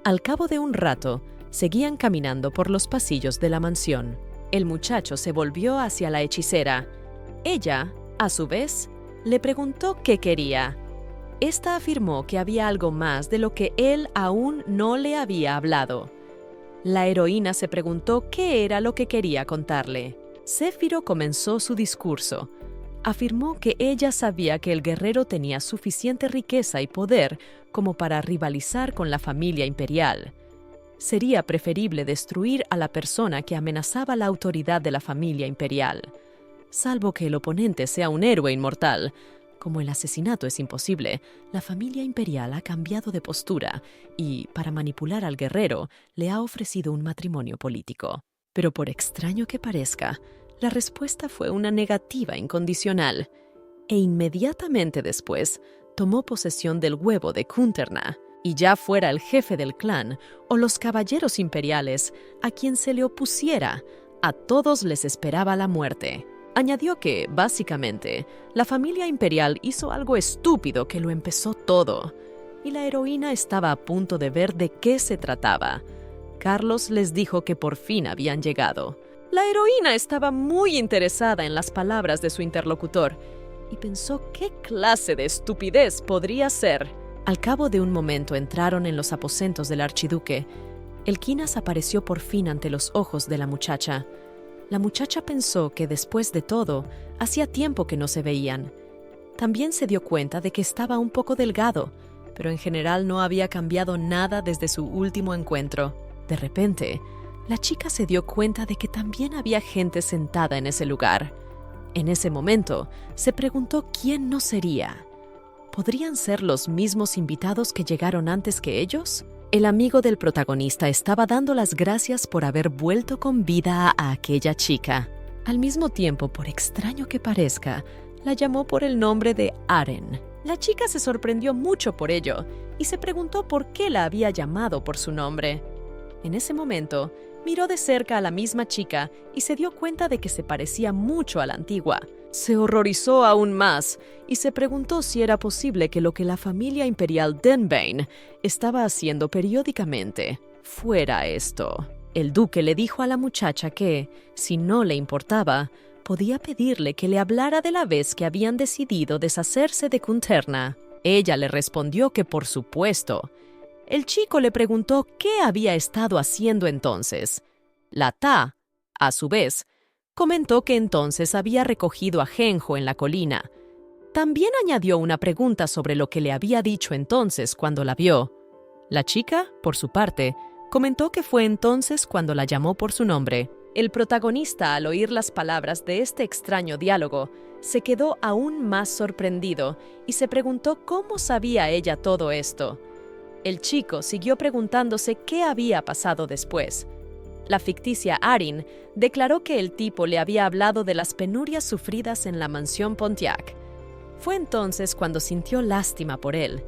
Al cabo de un rato, seguían caminando por los pasillos de la mansión. El muchacho se volvió hacia la hechicera. Ella, a su vez, le preguntó qué quería. Esta afirmó que había algo más de lo que él aún no le había hablado. La heroína se preguntó qué era lo que quería contarle. Céfiro comenzó su discurso. Afirmó que ella sabía que el guerrero tenía suficiente riqueza y poder como para rivalizar con la familia imperial. Sería preferible destruir a la persona que amenazaba la autoridad de la familia imperial. Salvo que el oponente sea un héroe inmortal. Como el asesinato es imposible, la familia imperial ha cambiado de postura y, para manipular al guerrero, le ha ofrecido un matrimonio político. Pero por extraño que parezca, la respuesta fue una negativa incondicional, e inmediatamente después tomó posesión del huevo de Kunterna, y ya fuera el jefe del clan o los caballeros imperiales a quien se le opusiera, a todos les esperaba la muerte. Añadió que, básicamente, la familia imperial hizo algo estúpido que lo empezó todo, y la heroína estaba a punto de ver de qué se trataba. Carlos les dijo que por fin habían llegado. La heroína estaba muy interesada en las palabras de su interlocutor y pensó qué clase de estupidez podría ser. Al cabo de un momento entraron en los aposentos del archiduque. Elquinas apareció por fin ante los ojos de la muchacha. La muchacha pensó que después de todo, hacía tiempo que no se veían. También se dio cuenta de que estaba un poco delgado, pero en general no había cambiado nada desde su último encuentro. De repente, la chica se dio cuenta de que también había gente sentada en ese lugar. En ese momento, se preguntó quién no sería. ¿Podrían ser los mismos invitados que llegaron antes que ellos? El amigo del protagonista estaba dando las gracias por haber vuelto con vida a aquella chica. Al mismo tiempo, por extraño que parezca, la llamó por el nombre de Aren. La chica se sorprendió mucho por ello y se preguntó por qué la había llamado por su nombre. En ese momento, miró de cerca a la misma chica y se dio cuenta de que se parecía mucho a la antigua. Se horrorizó aún más y se preguntó si era posible que lo que la familia imperial Denbane estaba haciendo periódicamente fuera esto. El duque le dijo a la muchacha que, si no le importaba, podía pedirle que le hablara de la vez que habían decidido deshacerse de Kunterna. Ella le respondió que por supuesto. El chico le preguntó qué había estado haciendo entonces. La Ta, a su vez, comentó que entonces había recogido a Genjo en la colina. También añadió una pregunta sobre lo que le había dicho entonces cuando la vio. La chica, por su parte, comentó que fue entonces cuando la llamó por su nombre. El protagonista, al oír las palabras de este extraño diálogo, se quedó aún más sorprendido y se preguntó cómo sabía ella todo esto. El chico siguió preguntándose qué había pasado después. La ficticia Arin declaró que el tipo le había hablado de las penurias sufridas en la mansión Pontiac. Fue entonces cuando sintió lástima por él,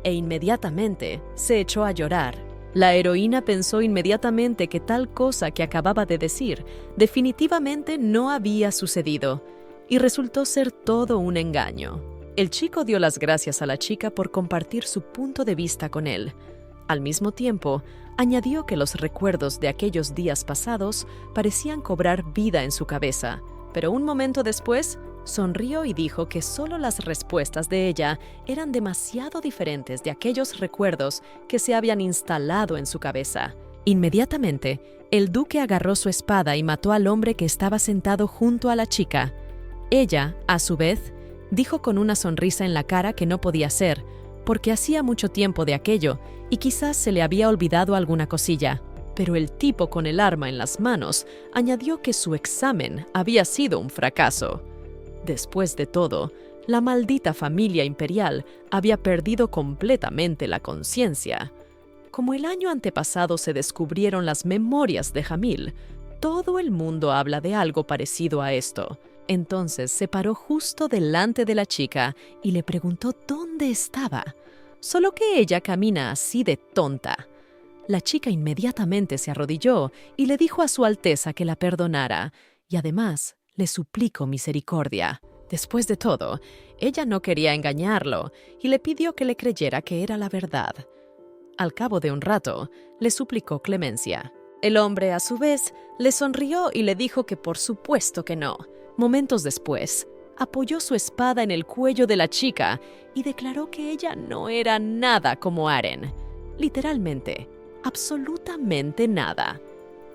e inmediatamente se echó a llorar. La heroína pensó inmediatamente que tal cosa que acababa de decir definitivamente no había sucedido, y resultó ser todo un engaño. El chico dio las gracias a la chica por compartir su punto de vista con él. Al mismo tiempo, añadió que los recuerdos de aquellos días pasados parecían cobrar vida en su cabeza, pero un momento después Sonrió y dijo que solo las respuestas de ella eran demasiado diferentes de aquellos recuerdos que se habían instalado en su cabeza. Inmediatamente, el duque agarró su espada y mató al hombre que estaba sentado junto a la chica. Ella, a su vez, dijo con una sonrisa en la cara que no podía ser, porque hacía mucho tiempo de aquello y quizás se le había olvidado alguna cosilla. Pero el tipo con el arma en las manos añadió que su examen había sido un fracaso. Después de todo, la maldita familia imperial había perdido completamente la conciencia. Como el año antepasado se descubrieron las memorias de Jamil, todo el mundo habla de algo parecido a esto. Entonces se paró justo delante de la chica y le preguntó dónde estaba. Solo que ella camina así de tonta. La chica inmediatamente se arrodilló y le dijo a su Alteza que la perdonara, y además le suplicó misericordia. Después de todo, ella no quería engañarlo y le pidió que le creyera que era la verdad. Al cabo de un rato, le suplicó clemencia. El hombre, a su vez, le sonrió y le dijo que por supuesto que no. Momentos después, apoyó su espada en el cuello de la chica y declaró que ella no era nada como Aren. Literalmente, absolutamente nada.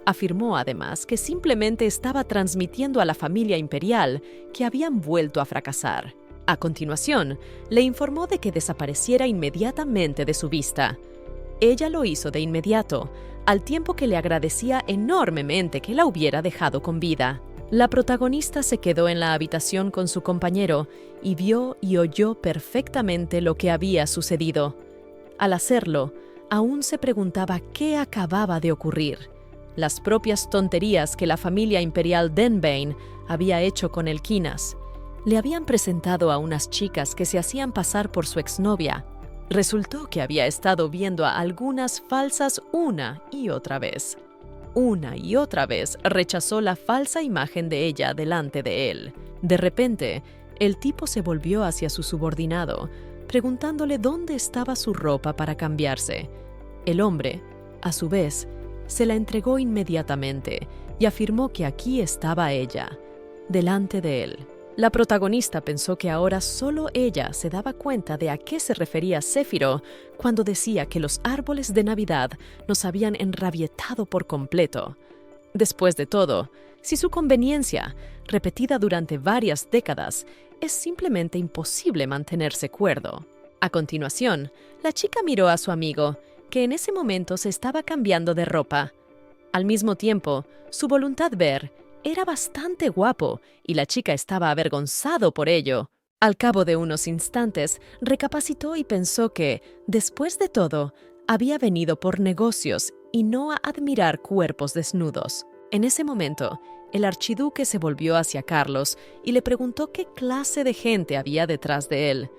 Afirmó además que simplemente estaba transmitiendo a la familia imperial que habían vuelto a fracasar. A continuación, le informó de que desapareciera inmediatamente de su vista. Ella lo hizo de inmediato, al tiempo que le agradecía enormemente que la hubiera dejado con vida. La protagonista se quedó en la habitación con su compañero y vio y oyó perfectamente lo que había sucedido. Al hacerlo, aún se preguntaba qué acababa de ocurrir. Las propias tonterías que la familia imperial Denbane había hecho con el Quinas. Le habían presentado a unas chicas que se hacían pasar por su exnovia. Resultó que había estado viendo a algunas falsas una y otra vez. Una y otra vez rechazó la falsa imagen de ella delante de él. De repente, el tipo se volvió hacia su subordinado, preguntándole dónde estaba su ropa para cambiarse. El hombre, a su vez, se la entregó inmediatamente y afirmó que aquí estaba ella, delante de él. La protagonista pensó que ahora solo ella se daba cuenta de a qué se refería Céfiro cuando decía que los árboles de Navidad nos habían enrabietado por completo. Después de todo, si su conveniencia, repetida durante varias décadas, es simplemente imposible mantenerse cuerdo. A continuación, la chica miró a su amigo, que en ese momento se estaba cambiando de ropa. Al mismo tiempo, su voluntad ver era bastante guapo y la chica estaba avergonzado por ello. Al cabo de unos instantes, recapacitó y pensó que, después de todo, había venido por negocios y no a admirar cuerpos desnudos. En ese momento, el archiduque se volvió hacia Carlos y le preguntó qué clase de gente había detrás de él.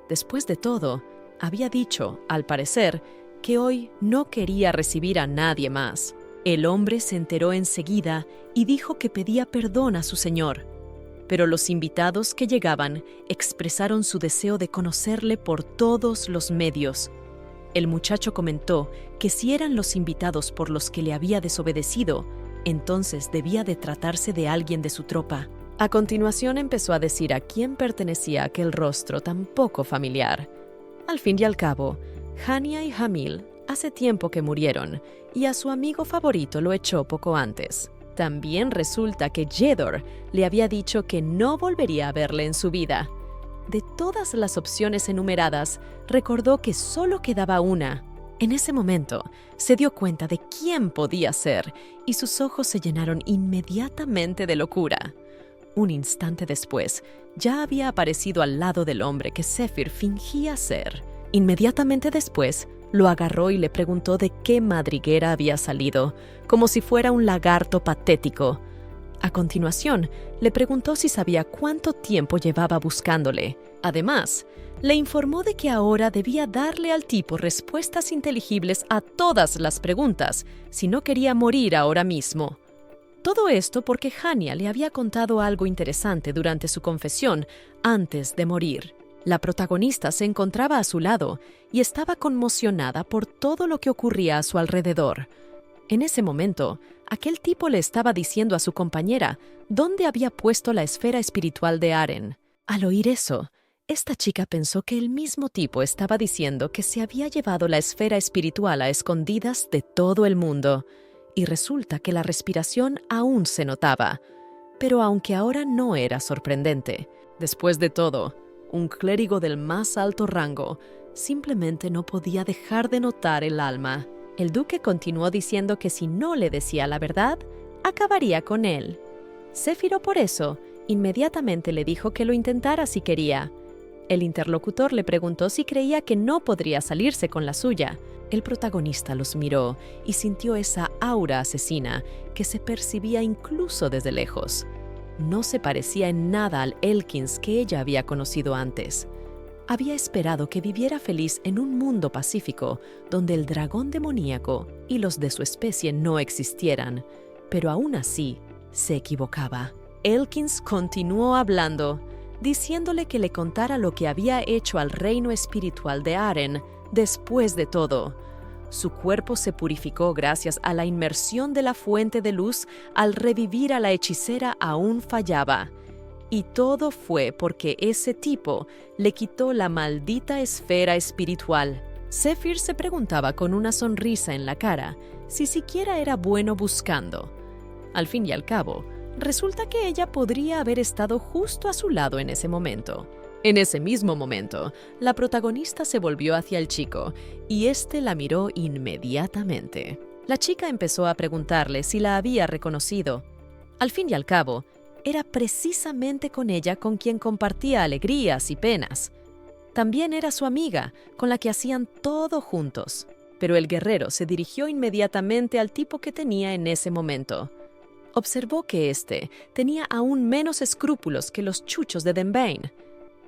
Después de todo, había dicho, al parecer, que hoy no quería recibir a nadie más. El hombre se enteró enseguida y dijo que pedía perdón a su señor. Pero los invitados que llegaban expresaron su deseo de conocerle por todos los medios. El muchacho comentó que si eran los invitados por los que le había desobedecido, entonces debía de tratarse de alguien de su tropa. A continuación empezó a decir a quién pertenecía aquel rostro tan poco familiar. Al fin y al cabo, Hania y Jamil hace tiempo que murieron y a su amigo favorito lo echó poco antes. También resulta que Jedor le había dicho que no volvería a verle en su vida. De todas las opciones enumeradas, recordó que solo quedaba una. En ese momento, se dio cuenta de quién podía ser y sus ojos se llenaron inmediatamente de locura. Un instante después, ya había aparecido al lado del hombre que Zephyr fingía ser. Inmediatamente después, lo agarró y le preguntó de qué madriguera había salido, como si fuera un lagarto patético. A continuación, le preguntó si sabía cuánto tiempo llevaba buscándole. Además, le informó de que ahora debía darle al tipo respuestas inteligibles a todas las preguntas, si no quería morir ahora mismo. Todo esto porque Hania le había contado algo interesante durante su confesión antes de morir. La protagonista se encontraba a su lado y estaba conmocionada por todo lo que ocurría a su alrededor. En ese momento, Aquel tipo le estaba diciendo a su compañera dónde había puesto la esfera espiritual de Aren. Al oír eso, esta chica pensó que el mismo tipo estaba diciendo que se había llevado la esfera espiritual a escondidas de todo el mundo, y resulta que la respiración aún se notaba. Pero aunque ahora no era sorprendente, después de todo, un clérigo del más alto rango simplemente no podía dejar de notar el alma. El duque continuó diciendo que si no le decía la verdad, acabaría con él. Céfiro, por eso, inmediatamente le dijo que lo intentara si quería. El interlocutor le preguntó si creía que no podría salirse con la suya. El protagonista los miró y sintió esa aura asesina que se percibía incluso desde lejos. No se parecía en nada al Elkins que ella había conocido antes. Había esperado que viviera feliz en un mundo pacífico donde el dragón demoníaco y los de su especie no existieran, pero aún así se equivocaba. Elkins continuó hablando, diciéndole que le contara lo que había hecho al reino espiritual de Aren después de todo. Su cuerpo se purificó gracias a la inmersión de la fuente de luz. Al revivir a la hechicera aún fallaba. Y todo fue porque ese tipo le quitó la maldita esfera espiritual. Zephyr se preguntaba con una sonrisa en la cara si siquiera era bueno buscando. Al fin y al cabo, resulta que ella podría haber estado justo a su lado en ese momento. En ese mismo momento, la protagonista se volvió hacia el chico y éste la miró inmediatamente. La chica empezó a preguntarle si la había reconocido. Al fin y al cabo, era precisamente con ella con quien compartía alegrías y penas. También era su amiga, con la que hacían todo juntos. Pero el guerrero se dirigió inmediatamente al tipo que tenía en ese momento. Observó que éste tenía aún menos escrúpulos que los chuchos de Denbane.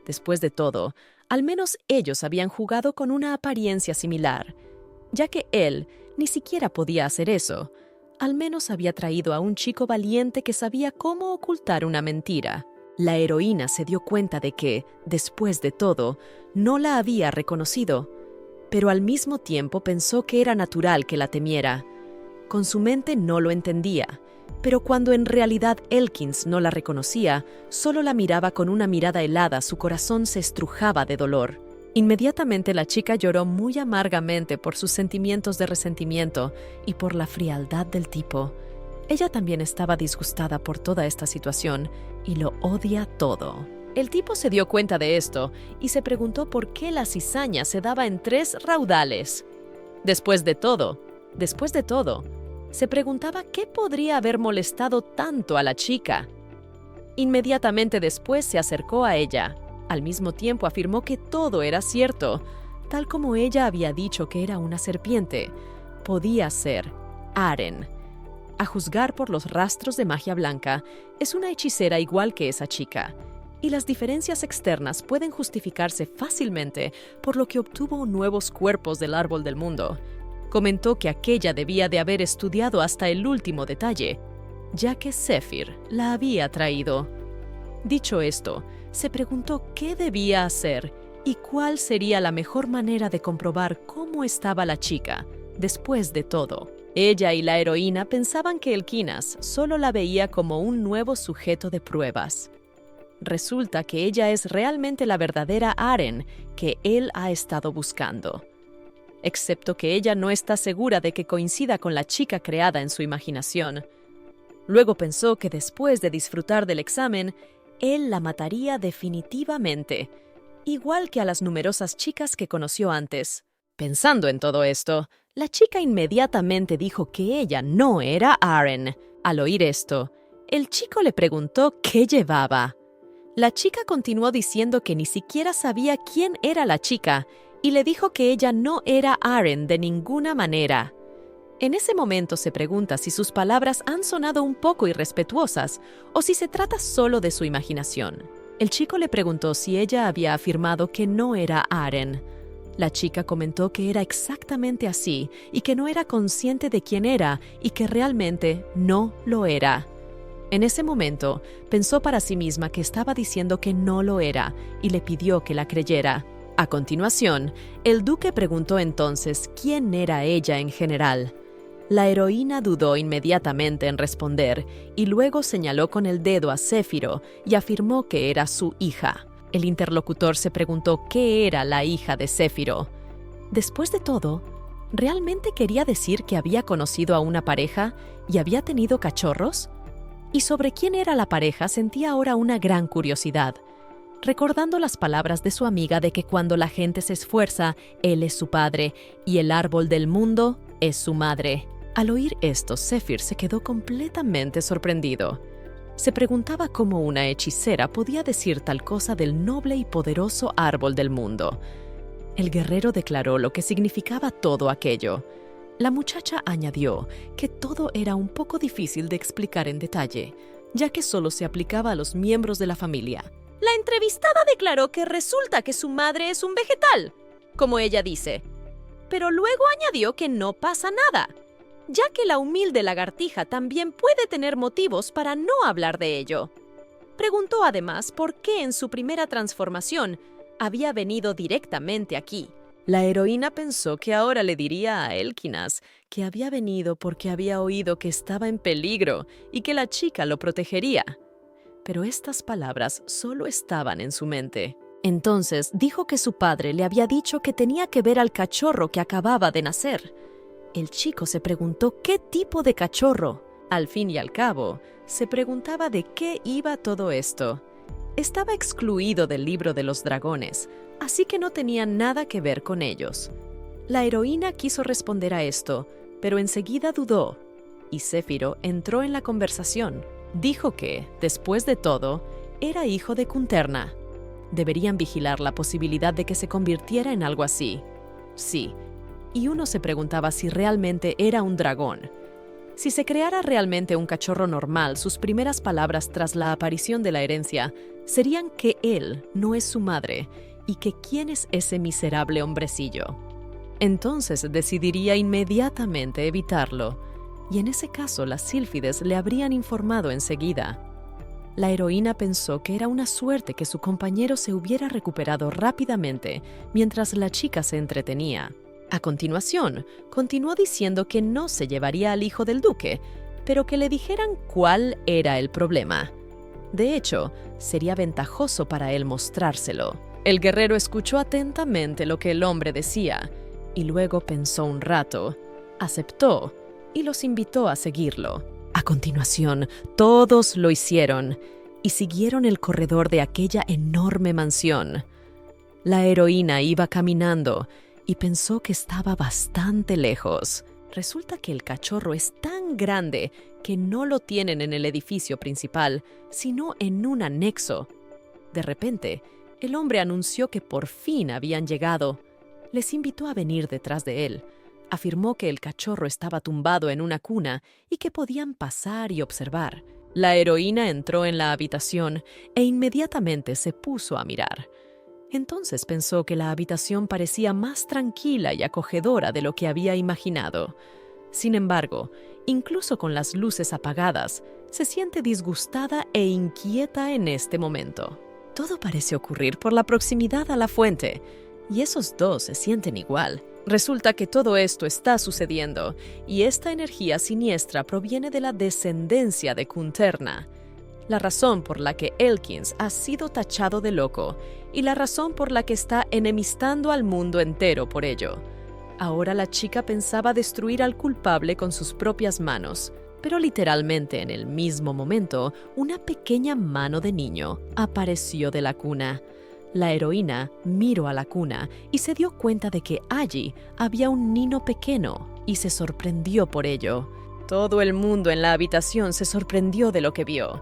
Después de todo, al menos ellos habían jugado con una apariencia similar. Ya que él ni siquiera podía hacer eso, al menos había traído a un chico valiente que sabía cómo ocultar una mentira. La heroína se dio cuenta de que, después de todo, no la había reconocido, pero al mismo tiempo pensó que era natural que la temiera. Con su mente no lo entendía, pero cuando en realidad Elkins no la reconocía, solo la miraba con una mirada helada, su corazón se estrujaba de dolor. Inmediatamente la chica lloró muy amargamente por sus sentimientos de resentimiento y por la frialdad del tipo. Ella también estaba disgustada por toda esta situación y lo odia todo. El tipo se dio cuenta de esto y se preguntó por qué la cizaña se daba en 3 raudales. Después de todo, se preguntaba qué podría haber molestado tanto a la chica. Inmediatamente después se acercó a ella. Al mismo tiempo afirmó que todo era cierto, tal como ella había dicho que era una serpiente. Podía ser Aren. A juzgar por los rastros de magia blanca, es una hechicera igual que esa chica, y las diferencias externas pueden justificarse fácilmente por lo que obtuvo nuevos cuerpos del árbol del mundo. Comentó que aquella debía de haber estudiado hasta el último detalle, ya que Zephyr la había traído. Dicho esto, se preguntó qué debía hacer y cuál sería la mejor manera de comprobar cómo estaba la chica. Después de todo, ella y la heroína pensaban que Elkinas solo la veía como un nuevo sujeto de pruebas. Resulta que ella es realmente la verdadera Aren que él ha estado buscando. Excepto que ella no está segura de que coincida con la chica creada en su imaginación. Luego pensó que después de disfrutar del examen, él la mataría definitivamente, igual que a las numerosas chicas que conoció antes. Pensando en todo esto, la chica inmediatamente dijo que ella no era Aren. Al oír esto, el chico le preguntó qué llevaba. La chica continuó diciendo que ni siquiera sabía quién era la chica y le dijo que ella no era Aren de ninguna manera. En ese momento se pregunta si sus palabras han sonado un poco irrespetuosas o si se trata solo de su imaginación. El chico le preguntó si ella había afirmado que no era Aren. La chica comentó que era exactamente así y que no era consciente de quién era y que realmente no lo era. En ese momento, pensó para sí misma que estaba diciendo que no lo era y le pidió que la creyera. A continuación, el duque preguntó entonces quién era ella en general. La heroína dudó inmediatamente en responder y luego señaló con el dedo a Céfiro y afirmó que era su hija. El interlocutor se preguntó qué era la hija de Céfiro. Después de todo, ¿realmente quería decir que había conocido a una pareja y había tenido cachorros? Y sobre quién era la pareja sentía ahora una gran curiosidad, recordando las palabras de su amiga de que cuando la gente se esfuerza, él es su padre y el árbol del mundo es su madre. Al oír esto, Zephyr se quedó completamente sorprendido. Se preguntaba cómo una hechicera podía decir tal cosa del noble y poderoso árbol del mundo. El guerrero declaró lo que significaba todo aquello. La muchacha añadió que todo era un poco difícil de explicar en detalle, ya que solo se aplicaba a los miembros de la familia. La entrevistada declaró que resulta que su madre es un vegetal, como ella dice, pero luego añadió que no pasa nada, ya que la humilde lagartija también puede tener motivos para no hablar de ello. Preguntó además por qué en su primera transformación había venido directamente aquí. La heroína pensó que ahora le diría a Elkinas que había venido porque había oído que estaba en peligro y que la chica lo protegería. Pero estas palabras solo estaban en su mente. Entonces dijo que su padre le había dicho que tenía que ver al cachorro que acababa de nacer. El chico se preguntó qué tipo de cachorro. Al fin y al cabo, se preguntaba de qué iba todo esto. Estaba excluido del libro de los dragones, así que no tenía nada que ver con ellos. La heroína quiso responder a esto, pero enseguida dudó, y Céfiro entró en la conversación. Dijo que, después de todo, era hijo de Cunterna. Deberían vigilar la posibilidad de que se convirtiera en algo así. Sí, y uno se preguntaba si realmente era un dragón. Si se creara realmente un cachorro normal, sus primeras palabras tras la aparición de la herencia serían que él no es su madre y que quién es ese miserable hombrecillo. Entonces decidiría inmediatamente evitarlo, y en ese caso las sílfides le habrían informado enseguida. La heroína pensó que era una suerte que su compañero se hubiera recuperado rápidamente mientras la chica se entretenía. A continuación, continuó diciendo que no se llevaría al hijo del duque, pero que le dijeran cuál era el problema. De hecho, sería ventajoso para él mostrárselo. El guerrero escuchó atentamente lo que el hombre decía, y luego pensó un rato, aceptó y los invitó a seguirlo. A continuación, todos lo hicieron y siguieron el corredor de aquella enorme mansión. La heroína iba caminando y pensó que estaba bastante lejos. Resulta que el cachorro es tan grande que no lo tienen en el edificio principal, sino en un anexo. De repente, el hombre anunció que por fin habían llegado. Les invitó a venir detrás de él. Afirmó que el cachorro estaba tumbado en una cuna y que podían pasar y observar. La heroína entró en la habitación e inmediatamente se puso a mirar. Entonces pensó que la habitación parecía más tranquila y acogedora de lo que había imaginado. Sin embargo, incluso con las luces apagadas, se siente disgustada e inquieta en este momento. Todo parece ocurrir por la proximidad a la fuente, y esos dos se sienten igual. Resulta que todo esto está sucediendo, y esta energía siniestra proviene de la descendencia de Cunterna. La razón por la que Elkins ha sido tachado de loco y la razón por la que está enemistando al mundo entero por ello. Ahora la chica pensaba destruir al culpable con sus propias manos, pero literalmente en el mismo momento, una pequeña mano de niño apareció de la cuna. La heroína miró a la cuna y se dio cuenta de que allí había un niño pequeño y se sorprendió por ello. Todo el mundo en la habitación se sorprendió de lo que vio.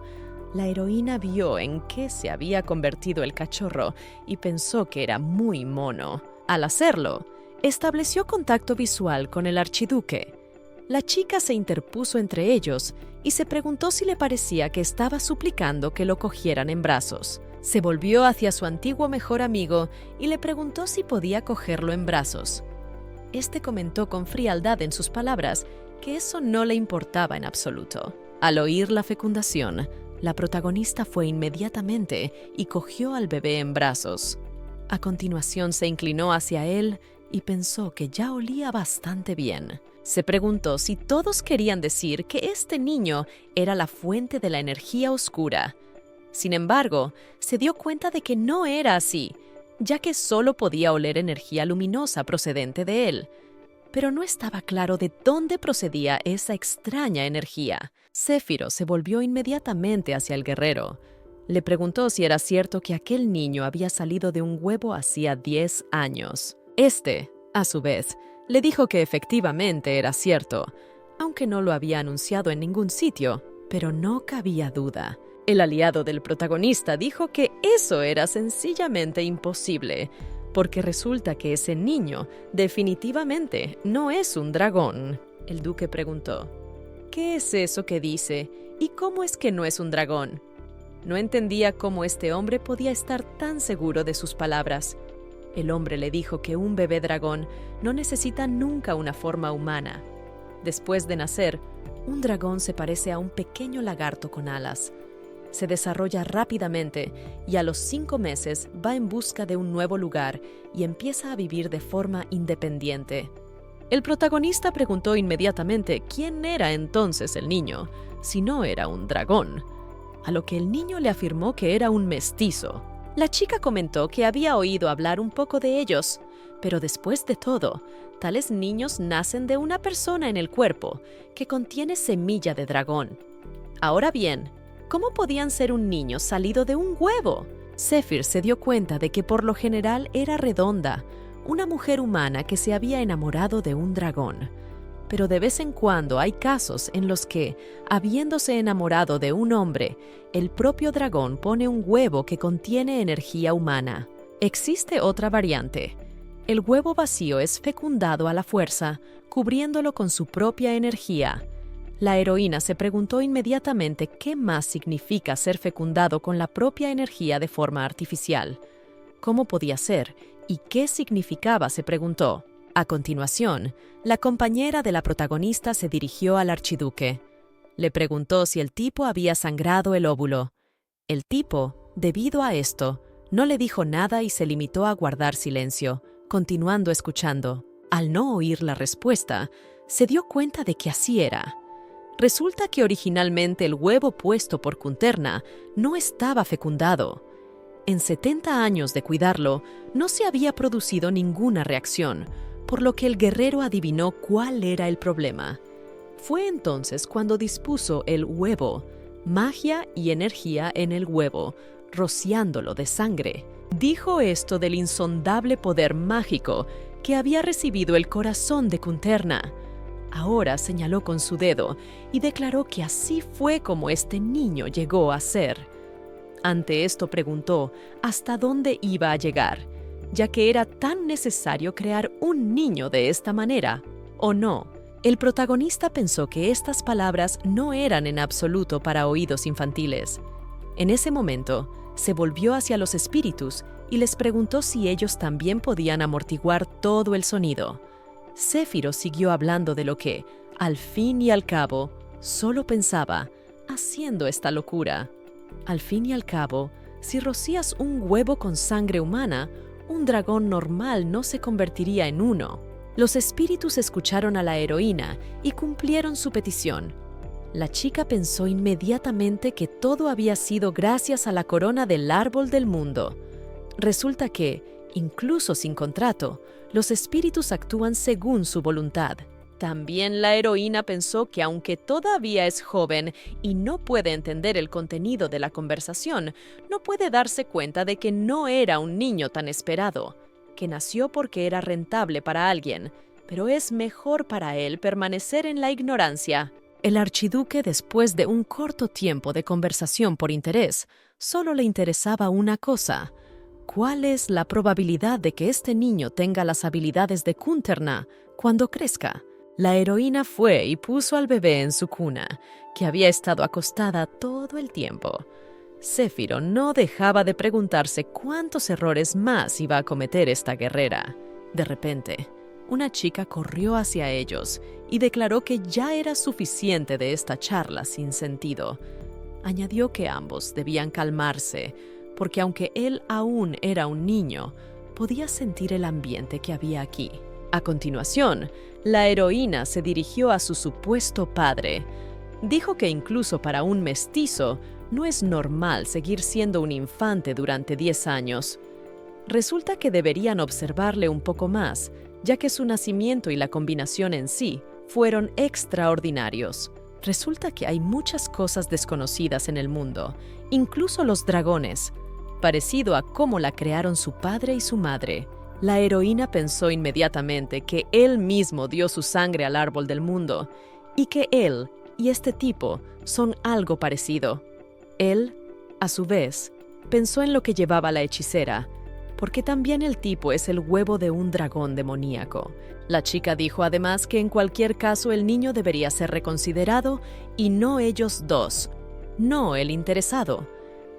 La heroína vio en qué se había convertido el cachorro y pensó que era muy mono. Al hacerlo, estableció contacto visual con el archiduque. La chica se interpuso entre ellos y se preguntó si le parecía que estaba suplicando que lo cogieran en brazos. Se volvió hacia su antiguo mejor amigo y le preguntó si podía cogerlo en brazos. Este comentó con frialdad en sus palabras que eso no le importaba en absoluto. Al oír la fecundación, la protagonista fue inmediatamente y cogió al bebé en brazos. A continuación se inclinó hacia él y pensó que ya olía bastante bien. Se preguntó si todos querían decir que este niño era la fuente de la energía oscura. Sin embargo, se dio cuenta de que no era así, ya que solo podía oler energía luminosa procedente de él. Pero no estaba claro de dónde procedía esa extraña energía. Céfiro se volvió inmediatamente hacia el guerrero. Le preguntó si era cierto que aquel niño había salido de un huevo hacía 10 años. A su vez, le dijo que efectivamente era cierto, aunque no lo había anunciado en ningún sitio, pero no cabía duda. El aliado del protagonista dijo que eso era sencillamente imposible, porque resulta que ese niño definitivamente no es un dragón. El duque preguntó, ¿qué es eso que dice? ¿Y cómo es que no es un dragón? No entendía cómo este hombre podía estar tan seguro de sus palabras. El hombre le dijo que un bebé dragón no necesita nunca una forma humana. Después de nacer, un dragón se parece a un pequeño lagarto con alas. Se desarrolla rápidamente y a los 5 meses va en busca de un nuevo lugar y empieza a vivir de forma independiente. El protagonista preguntó inmediatamente quién era entonces el niño, si no era un dragón, a lo que el niño le afirmó que era un mestizo. La chica comentó que había oído hablar un poco de ellos, pero después de todo, tales niños nacen de una persona en el cuerpo que contiene semilla de dragón. Ahora bien, ¿cómo podían ser un niño salido de un huevo? Zephyr se dio cuenta de que por lo general era redonda, una mujer humana que se había enamorado de un dragón. Pero de vez en cuando hay casos en los que, habiéndose enamorado de un hombre, el propio dragón pone un huevo que contiene energía humana. Existe otra variante. El huevo vacío es fecundado a la fuerza, cubriéndolo con su propia energía. La heroína se preguntó inmediatamente qué más significa ser fecundado con la propia energía de forma artificial. ¿Cómo podía ser? ¿Y qué significaba? Se preguntó. A continuación, la compañera de la protagonista se dirigió al archiduque. Le preguntó si el tipo había sangrado el óvulo. El tipo, debido a esto, no le dijo nada y se limitó a guardar silencio, continuando escuchando. Al no oír la respuesta, se dio cuenta de que así era. Resulta que originalmente el huevo puesto por Kunterna no estaba fecundado. En 70 años de cuidarlo, no se había producido ninguna reacción, por lo que el guerrero adivinó cuál era el problema. Fue entonces cuando dispuso el huevo, magia y energía en el huevo, rociándolo de sangre. Dijo esto del insondable poder mágico que había recibido el corazón de Kunterna. Ahora señaló con su dedo y declaró que así fue como este niño llegó a ser. Ante esto preguntó hasta dónde iba a llegar, ya que era tan necesario crear un niño de esta manera, ¿o no? El protagonista pensó que estas palabras no eran en absoluto para oídos infantiles. En ese momento, se volvió hacia los espíritus y les preguntó si ellos también podían amortiguar todo el sonido. Céfiro siguió hablando de lo que, al fin y al cabo, solo pensaba, haciendo esta locura. Al fin y al cabo, si rocías un huevo con sangre humana, un dragón normal no se convertiría en uno. Los espíritus escucharon a la heroína y cumplieron su petición. La chica pensó inmediatamente que todo había sido gracias a la corona del árbol del mundo. Resulta que, incluso sin contrato, los espíritus actúan según su voluntad. También la heroína pensó que aunque todavía es joven y no puede entender el contenido de la conversación, no puede darse cuenta de que no era un niño tan esperado, que nació porque era rentable para alguien, pero es mejor para él permanecer en la ignorancia. El archiduque, después de un corto tiempo de conversación por interés, solo le interesaba una cosa: ¿cuál es la probabilidad de que este niño tenga las habilidades de Kunterna cuando crezca? La heroína fue y puso al bebé en su cuna, que había estado acostada todo el tiempo. Céfiro no dejaba de preguntarse cuántos errores más iba a cometer esta guerrera. De repente, una chica corrió hacia ellos y declaró que ya era suficiente de esta charla sin sentido. Añadió que ambos debían calmarse, porque aunque él aún era un niño, podía sentir el ambiente que había aquí. A continuación, la heroína se dirigió a su supuesto padre. Dijo que incluso para un mestizo no es normal seguir siendo un infante durante 10 años. Resulta que deberían observarle un poco más, ya que su nacimiento y la combinación en sí fueron extraordinarios. Resulta que hay muchas cosas desconocidas en el mundo, incluso los dragones, parecido a cómo la crearon su padre y su madre. La heroína pensó inmediatamente que él mismo dio su sangre al árbol del mundo y que él y este tipo son algo parecido. Él, a su vez, pensó en lo que llevaba la hechicera, porque también el tipo es el huevo de un dragón demoníaco. La chica dijo además que en cualquier caso el niño debería ser reconsiderado y no ellos dos, no el interesado.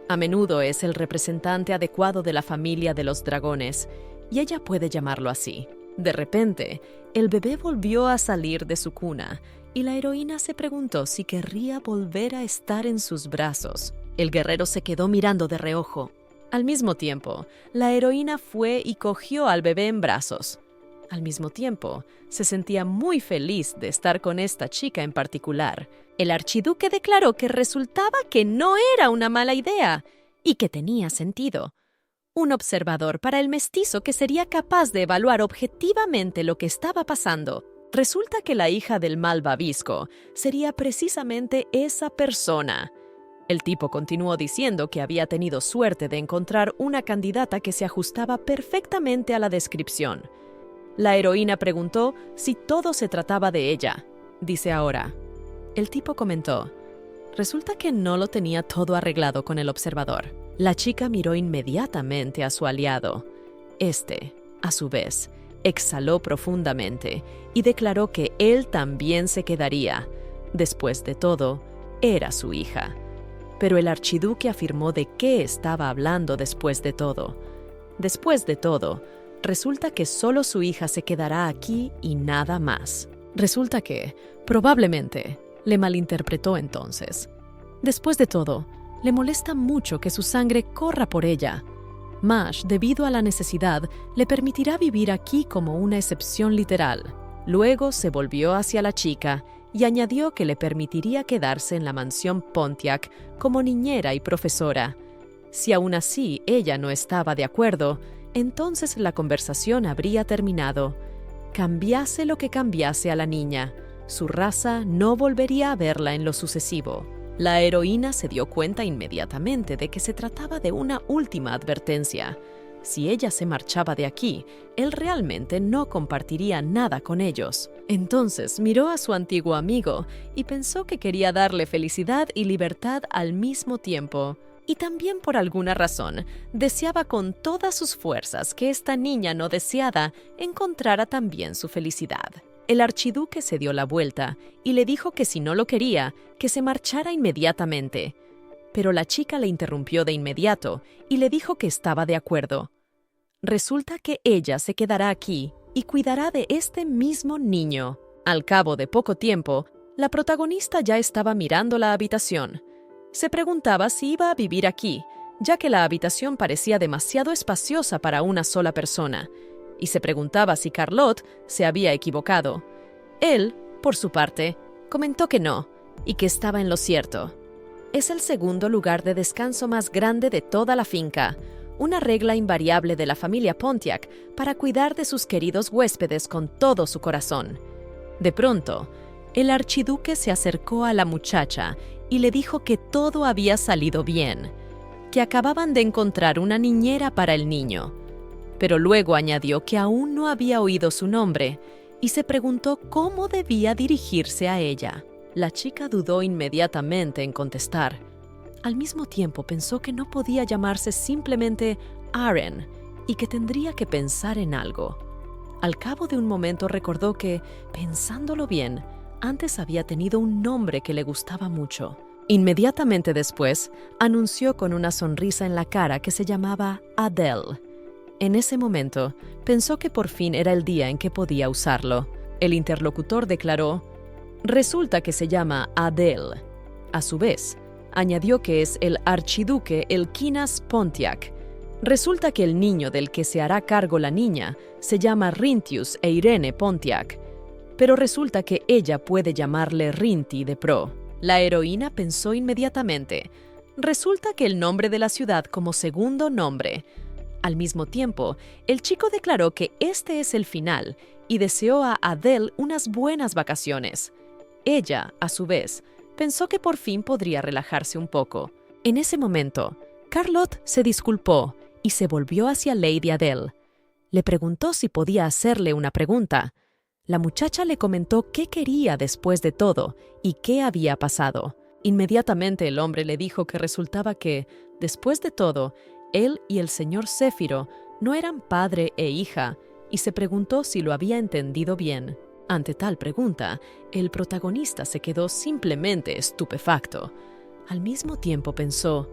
A menudo es el representante adecuado de la familia de los dragones, y ella puede llamarlo así. De repente, el bebé volvió a salir de su cuna, y la heroína se preguntó si querría volver a estar en sus brazos. El guerrero se quedó mirando de reojo. Al mismo tiempo, la heroína fue y cogió al bebé en brazos. Al mismo tiempo, se sentía muy feliz de estar con esta chica en particular. El archiduque declaró que resultaba que no era una mala idea y que tenía sentido. Un observador para el mestizo que sería capaz de evaluar objetivamente lo que estaba pasando. Resulta que la hija del malvavisco sería precisamente esa persona. El tipo continuó diciendo que había tenido suerte de encontrar una candidata que se ajustaba perfectamente a la descripción. La heroína preguntó si todo se trataba de ella. Dice ahora. El tipo comentó, resulta que no lo tenía todo arreglado con el observador. La chica miró inmediatamente a su aliado. Este, a su vez, exhaló profundamente y declaró que él también se quedaría. Después de todo, era su hija. Pero el archiduque afirmó de qué estaba hablando después de todo. Después de todo, resulta que solo su hija se quedará aquí y nada más. Resulta que, probablemente, le malinterpretó entonces. Después de todo, le molesta mucho que su sangre corra por ella. Mash, debido a la necesidad, le permitirá vivir aquí como una excepción literal. Luego se volvió hacia la chica y añadió que le permitiría quedarse en la mansión Pontiac como niñera y profesora. Si aún así ella no estaba de acuerdo, entonces la conversación habría terminado. Cambiase lo que cambiase a la niña, su raza no volvería a verla en lo sucesivo. La heroína se dio cuenta inmediatamente de que se trataba de una última advertencia. Si ella se marchaba de aquí, él realmente no compartiría nada con ellos. Entonces miró a su antiguo amigo y pensó que quería darle felicidad y libertad al mismo tiempo. Y también por alguna razón, deseaba con todas sus fuerzas que esta niña no deseada encontrara también su felicidad. El archiduque se dio la vuelta y le dijo que si no lo quería, que se marchara inmediatamente. Pero la chica le interrumpió de inmediato y le dijo que estaba de acuerdo. Resulta que ella se quedará aquí y cuidará de este mismo niño. Al cabo de poco tiempo, la protagonista ya estaba mirando la habitación. Se preguntaba si iba a vivir aquí, ya que la habitación parecía demasiado espaciosa para una sola persona, y se preguntaba si Carlotte se había equivocado. Él, por su parte, comentó que no, y que estaba en lo cierto. Es el segundo lugar de descanso más grande de toda la finca, una regla invariable de la familia Pontiac para cuidar de sus queridos huéspedes con todo su corazón. De pronto, el archiduque se acercó a la muchacha y le dijo que todo había salido bien, que acababan de encontrar una niñera para el niño. Pero luego añadió que aún no había oído su nombre y se preguntó cómo debía dirigirse a ella. La chica dudó inmediatamente en contestar. Al mismo tiempo pensó que no podía llamarse simplemente Aren y que tendría que pensar en algo. Al cabo de un momento recordó que, pensándolo bien, antes había tenido un nombre que le gustaba mucho. Inmediatamente después, anunció con una sonrisa en la cara que se llamaba Adele. En ese momento, pensó que por fin era el día en que podía usarlo. El interlocutor declaró, «Resulta que se llama Adele». A su vez, añadió que es el archiduque Elquinas Pontiac. Resulta que el niño del que se hará cargo la niña se llama Rintius e Irene Pontiac, pero resulta que ella puede llamarle Rinti de pro. La heroína pensó inmediatamente. Resulta que el nombre de la ciudad como segundo nombre. Al mismo tiempo, el chico declaró que este es el final y deseó a Adele unas buenas vacaciones. Ella, a su vez, pensó que por fin podría relajarse un poco. En ese momento, Carlotte se disculpó y se volvió hacia Lady Adele. Le preguntó si podía hacerle una pregunta. La muchacha le comentó qué quería después de todo y qué había pasado. Inmediatamente el hombre le dijo que resultaba que, después de todo, él y el señor Céfiro no eran padre e hija, y se preguntó si lo había entendido bien. Ante tal pregunta, el protagonista se quedó simplemente estupefacto. Al mismo tiempo pensó,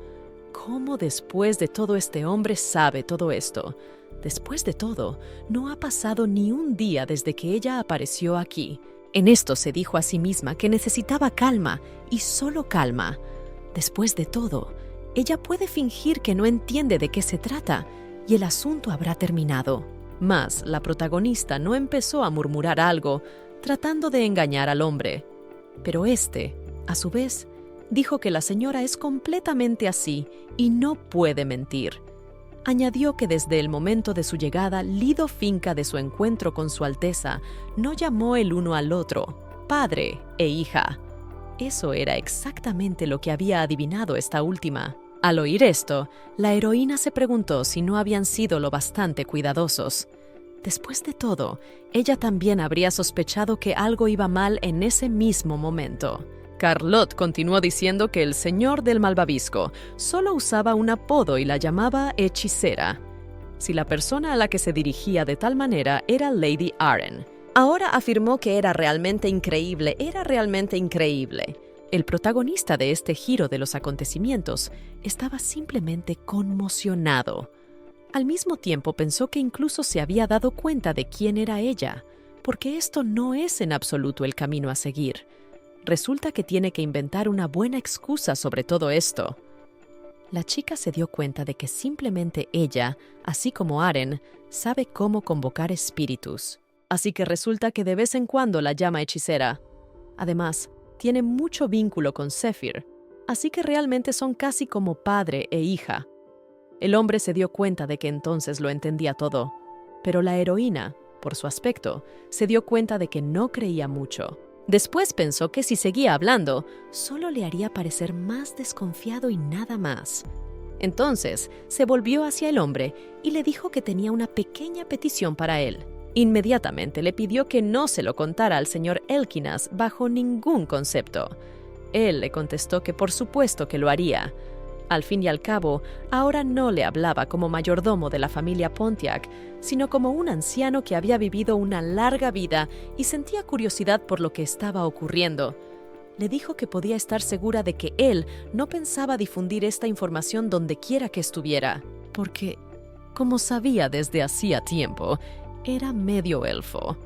¿cómo después de todo este hombre sabe todo esto? Después de todo, no ha pasado ni un día desde que ella apareció aquí. En esto se dijo a sí misma que necesitaba calma, y solo calma. Después de todo, ella puede fingir que no entiende de qué se trata, y el asunto habrá terminado. Mas la protagonista no empezó a murmurar algo, tratando de engañar al hombre. Pero este, a su vez, dijo que la señora es completamente así y no puede mentir. Añadió que desde el momento de su llegada, lido finca de su encuentro con Su Alteza, no llamó el uno al otro, padre e hija. Eso era exactamente lo que había adivinado esta última. Al oír esto, la heroína se preguntó si no habían sido lo bastante cuidadosos. Después de todo, ella también habría sospechado que algo iba mal en ese mismo momento. Carlotte continuó diciendo que el señor del malvavisco solo usaba un apodo y la llamaba hechicera. Si la persona a la que se dirigía de tal manera era Lady Arryn. Ahora afirmó que era realmente increíble. El protagonista de este giro de los acontecimientos estaba simplemente conmocionado. Al mismo tiempo pensó que incluso se había dado cuenta de quién era ella, porque esto no es en absoluto el camino a seguir. Resulta que tiene que inventar una buena excusa sobre todo esto. La chica se dio cuenta de que simplemente ella, así como Arryn, sabe cómo convocar espíritus. Así que resulta que de vez en cuando la llama hechicera. Además, tiene mucho vínculo con Zephyr, así que realmente son casi como padre e hija. El hombre se dio cuenta de que entonces lo entendía todo, pero la heroína, por su aspecto, se dio cuenta de que no creía mucho. Después pensó que si seguía hablando, solo le haría parecer más desconfiado y nada más. Entonces, se volvió hacia el hombre y le dijo que tenía una pequeña petición para él. Inmediatamente le pidió que no se lo contara al señor Elkinas bajo ningún concepto. Él le contestó que por supuesto que lo haría. Al fin y al cabo, ahora no le hablaba como mayordomo de la familia Pontiac, sino como un anciano que había vivido una larga vida y sentía curiosidad por lo que estaba ocurriendo. Le dijo que podía estar segura de que él no pensaba difundir esta información donde quiera que estuviera, porque, como sabía desde hacía tiempo, era medio elfo.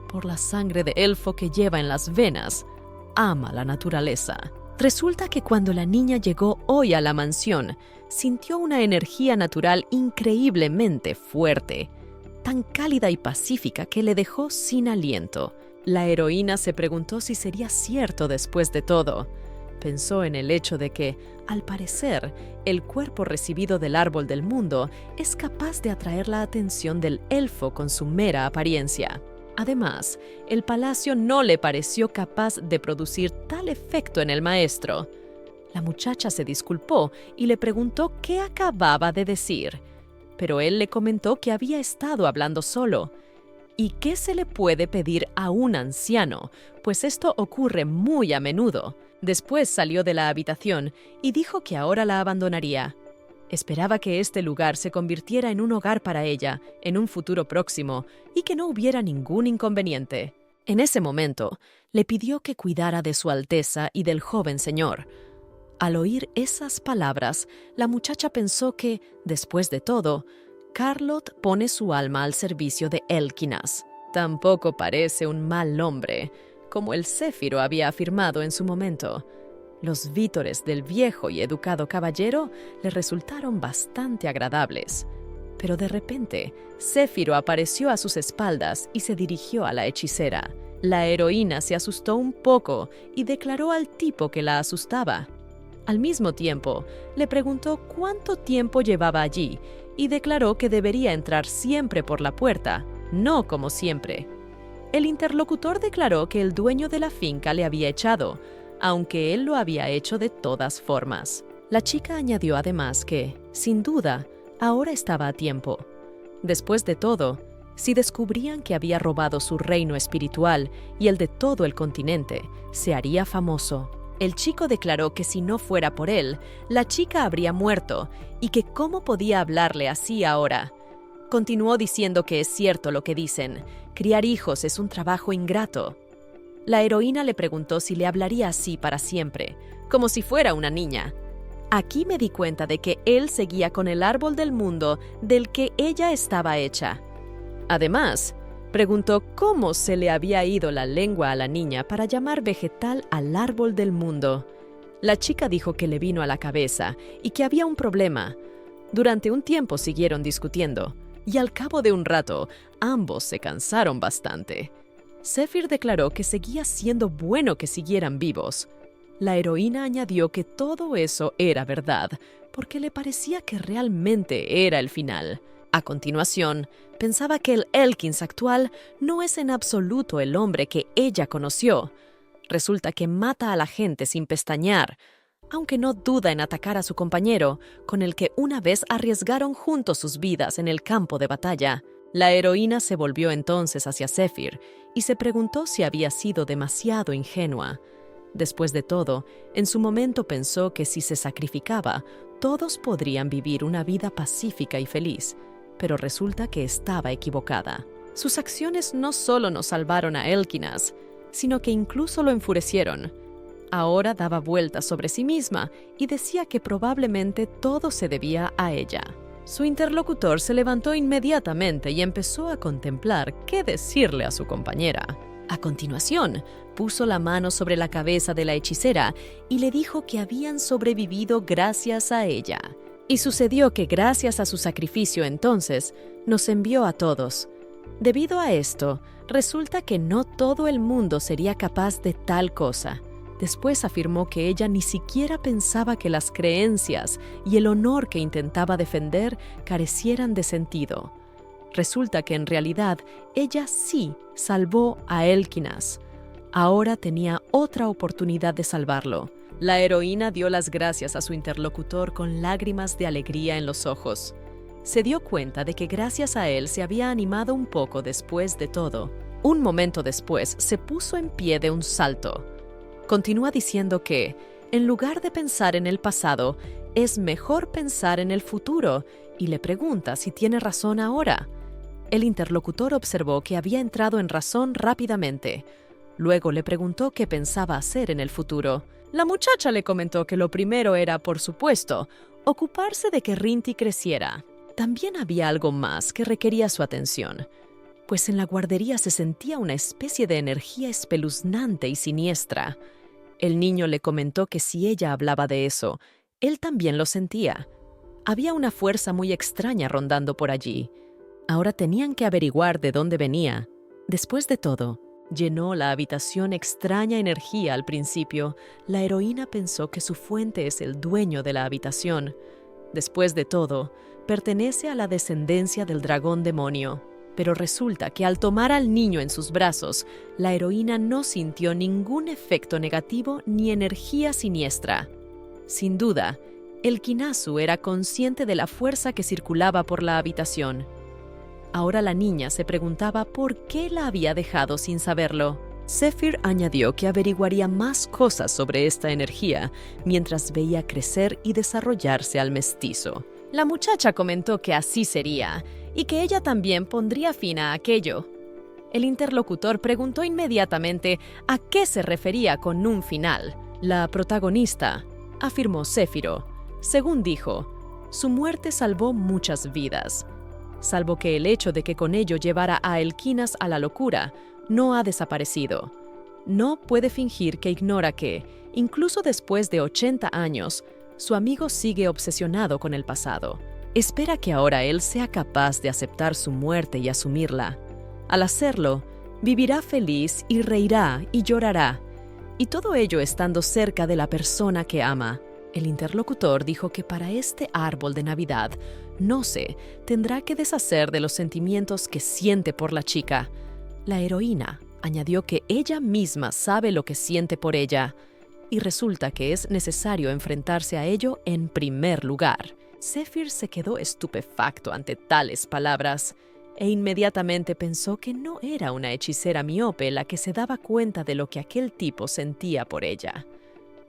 Por la sangre de elfo que lleva en las venas, ama la naturaleza. Resulta que cuando la niña llegó hoy a la mansión, sintió una energía natural increíblemente fuerte, tan cálida y pacífica que le dejó sin aliento. La heroína se preguntó si sería cierto después de todo. Pensó en el hecho de que, al parecer, el cuerpo recibido del árbol del mundo es capaz de atraer la atención del elfo con su mera apariencia. Además, el palacio no le pareció capaz de producir tal efecto en el maestro. La muchacha se disculpó y le preguntó qué acababa de decir, pero él le comentó que había estado hablando solo. ¿Y qué se le puede pedir a un anciano? Pues esto ocurre muy a menudo. Después salió de la habitación y dijo que ahora la abandonaría. Esperaba que este lugar se convirtiera en un hogar para ella en un futuro próximo y que no hubiera ningún inconveniente. En ese momento, le pidió que cuidara de Su Alteza y del joven señor. Al oír esas palabras, la muchacha pensó que, después de todo, Carlotte pone su alma al servicio de Elkinas. Tampoco parece un mal hombre, como el Céfiro había afirmado en su momento. Los vítores del viejo y educado caballero le resultaron bastante agradables. Pero de repente, Céfiro apareció a sus espaldas y se dirigió a la hechicera. La heroína se asustó un poco y declaró al tipo que la asustaba. Al mismo tiempo, le preguntó cuánto tiempo llevaba allí y declaró que debería entrar siempre por la puerta, no como siempre. El interlocutor declaró que el dueño de la finca le había echado, aunque él lo había hecho de todas formas. La chica añadió además que, sin duda, ahora estaba a tiempo. Después de todo, si descubrían que había robado su reino espiritual y el de todo el continente, se haría famoso. El chico declaró que si no fuera por él, la chica habría muerto y que cómo podía hablarle así ahora. Continuó diciendo que es cierto lo que dicen, criar hijos es un trabajo ingrato. La heroína le preguntó si le hablaría así para siempre, como si fuera una niña. Aquí me di cuenta de que él seguía con el árbol del mundo del que ella estaba hecha. Además, preguntó cómo se le había ido la lengua a la niña para llamar vegetal al árbol del mundo. La chica dijo que le vino a la cabeza y que había un problema. Durante un tiempo siguieron discutiendo, y al cabo de un rato, ambos se cansaron bastante. Zephyr declaró que seguía siendo bueno que siguieran vivos. La heroína añadió que todo eso era verdad, porque le parecía que realmente era el final. A continuación, pensaba que el Elkins actual no es en absoluto el hombre que ella conoció. Resulta que mata a la gente sin pestañear, aunque no duda en atacar a su compañero, con el que una vez arriesgaron juntos sus vidas en el campo de batalla. La heroína se volvió entonces hacia Zephyr y se preguntó si había sido demasiado ingenua. Después de todo, en su momento pensó que si se sacrificaba, todos podrían vivir una vida pacífica y feliz, pero resulta que estaba equivocada. Sus acciones no solo no salvaron a Elkinas, sino que incluso lo enfurecieron. Ahora daba vueltas sobre sí misma y decía que probablemente todo se debía a ella. Su interlocutor se levantó inmediatamente y empezó a contemplar qué decirle a su compañera. A continuación, puso la mano sobre la cabeza de la hechicera y le dijo que habían sobrevivido gracias a ella. Y sucedió que gracias a su sacrificio entonces, nos envió a todos. Debido a esto, resulta que no todo el mundo sería capaz de tal cosa. Después afirmó que ella ni siquiera pensaba que las creencias y el honor que intentaba defender carecieran de sentido. Resulta que en realidad ella sí salvó a Elkinas. Ahora tenía otra oportunidad de salvarlo. La heroína dio las gracias a su interlocutor con lágrimas de alegría en los ojos. Se dio cuenta de que gracias a él se había animado un poco después de todo. Un momento después se puso en pie de un salto. Continúa diciendo que, en lugar de pensar en el pasado, es mejor pensar en el futuro y le pregunta si tiene razón ahora. El interlocutor observó que había entrado en razón rápidamente. Luego le preguntó qué pensaba hacer en el futuro. La muchacha le comentó que lo primero era, por supuesto, ocuparse de que Rinty creciera. También había algo más que requería su atención, pues en la guardería se sentía una especie de energía espeluznante y siniestra. El niño le comentó que si ella hablaba de eso, él también lo sentía. Había una fuerza muy extraña rondando por allí. Ahora tenían que averiguar de dónde venía. Después de todo, llenó la habitación extraña energía al principio. La heroína pensó que su fuente es el dueño de la habitación. Después de todo, pertenece a la descendencia del dragón demonio. Pero resulta que al tomar al niño en sus brazos, la heroína no sintió ningún efecto negativo ni energía siniestra. Sin duda, el Kinazu era consciente de la fuerza que circulaba por la habitación. Ahora la niña se preguntaba por qué la había dejado sin saberlo. Zephyr añadió que averiguaría más cosas sobre esta energía mientras veía crecer y desarrollarse al mestizo. La muchacha comentó que así sería y que ella también pondría fin a aquello. El interlocutor preguntó inmediatamente a qué se refería con un final. La protagonista, afirmó Céfiro. Según dijo, su muerte salvó muchas vidas, salvo que el hecho de que con ello llevara a Elkinas a la locura no ha desaparecido. No puede fingir que ignora que, incluso después de 80 años, su amigo sigue obsesionado con el pasado. Espera que ahora él sea capaz de aceptar su muerte y asumirla. Al hacerlo, vivirá feliz y reirá y llorará, y todo ello estando cerca de la persona que ama. El interlocutor dijo que para este árbol de Navidad, Noce tendrá que deshacer de los sentimientos que siente por la chica. La heroína añadió que ella misma sabe lo que siente por ella, y resulta que es necesario enfrentarse a ello en primer lugar. Zephyr se quedó estupefacto ante tales palabras e inmediatamente pensó que no era una hechicera miope la que se daba cuenta de lo que aquel tipo sentía por ella.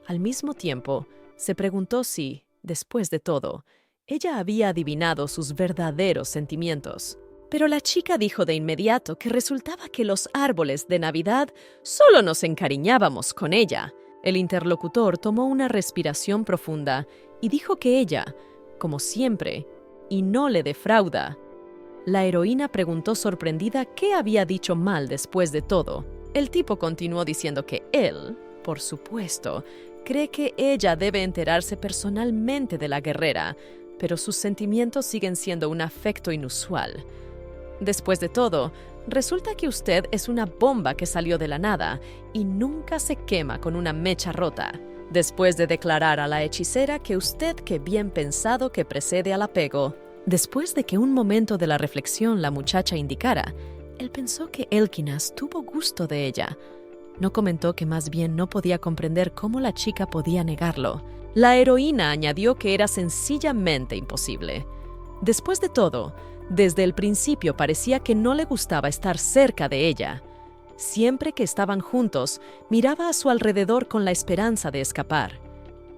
Al mismo tiempo, se preguntó si, después de todo, ella había adivinado sus verdaderos sentimientos. Pero la chica dijo de inmediato que resultaba que los árboles de Navidad solo nos encariñábamos con ella. El interlocutor tomó una respiración profunda y dijo que ella, como siempre, y no le defrauda. La heroína preguntó sorprendida qué había dicho mal después de todo. El tipo continuó diciendo que él, por supuesto, cree que ella debe enterarse personalmente de la guerrera, pero sus sentimientos siguen siendo un afecto inusual. Después de todo, resulta que usted es una bomba que salió de la nada y nunca se quema con una mecha rota. Después de declarar a la hechicera que usted que bien pensado que precede al apego. Después de que un momento de la reflexión la muchacha indicara, él pensó que Elkinas tuvo gusto de ella. No comentó que más bien no podía comprender cómo la chica podía negarlo. La heroína añadió que era sencillamente imposible. Después de todo, desde el principio parecía que no le gustaba estar cerca de ella. Siempre que estaban juntos, miraba a su alrededor con la esperanza de escapar.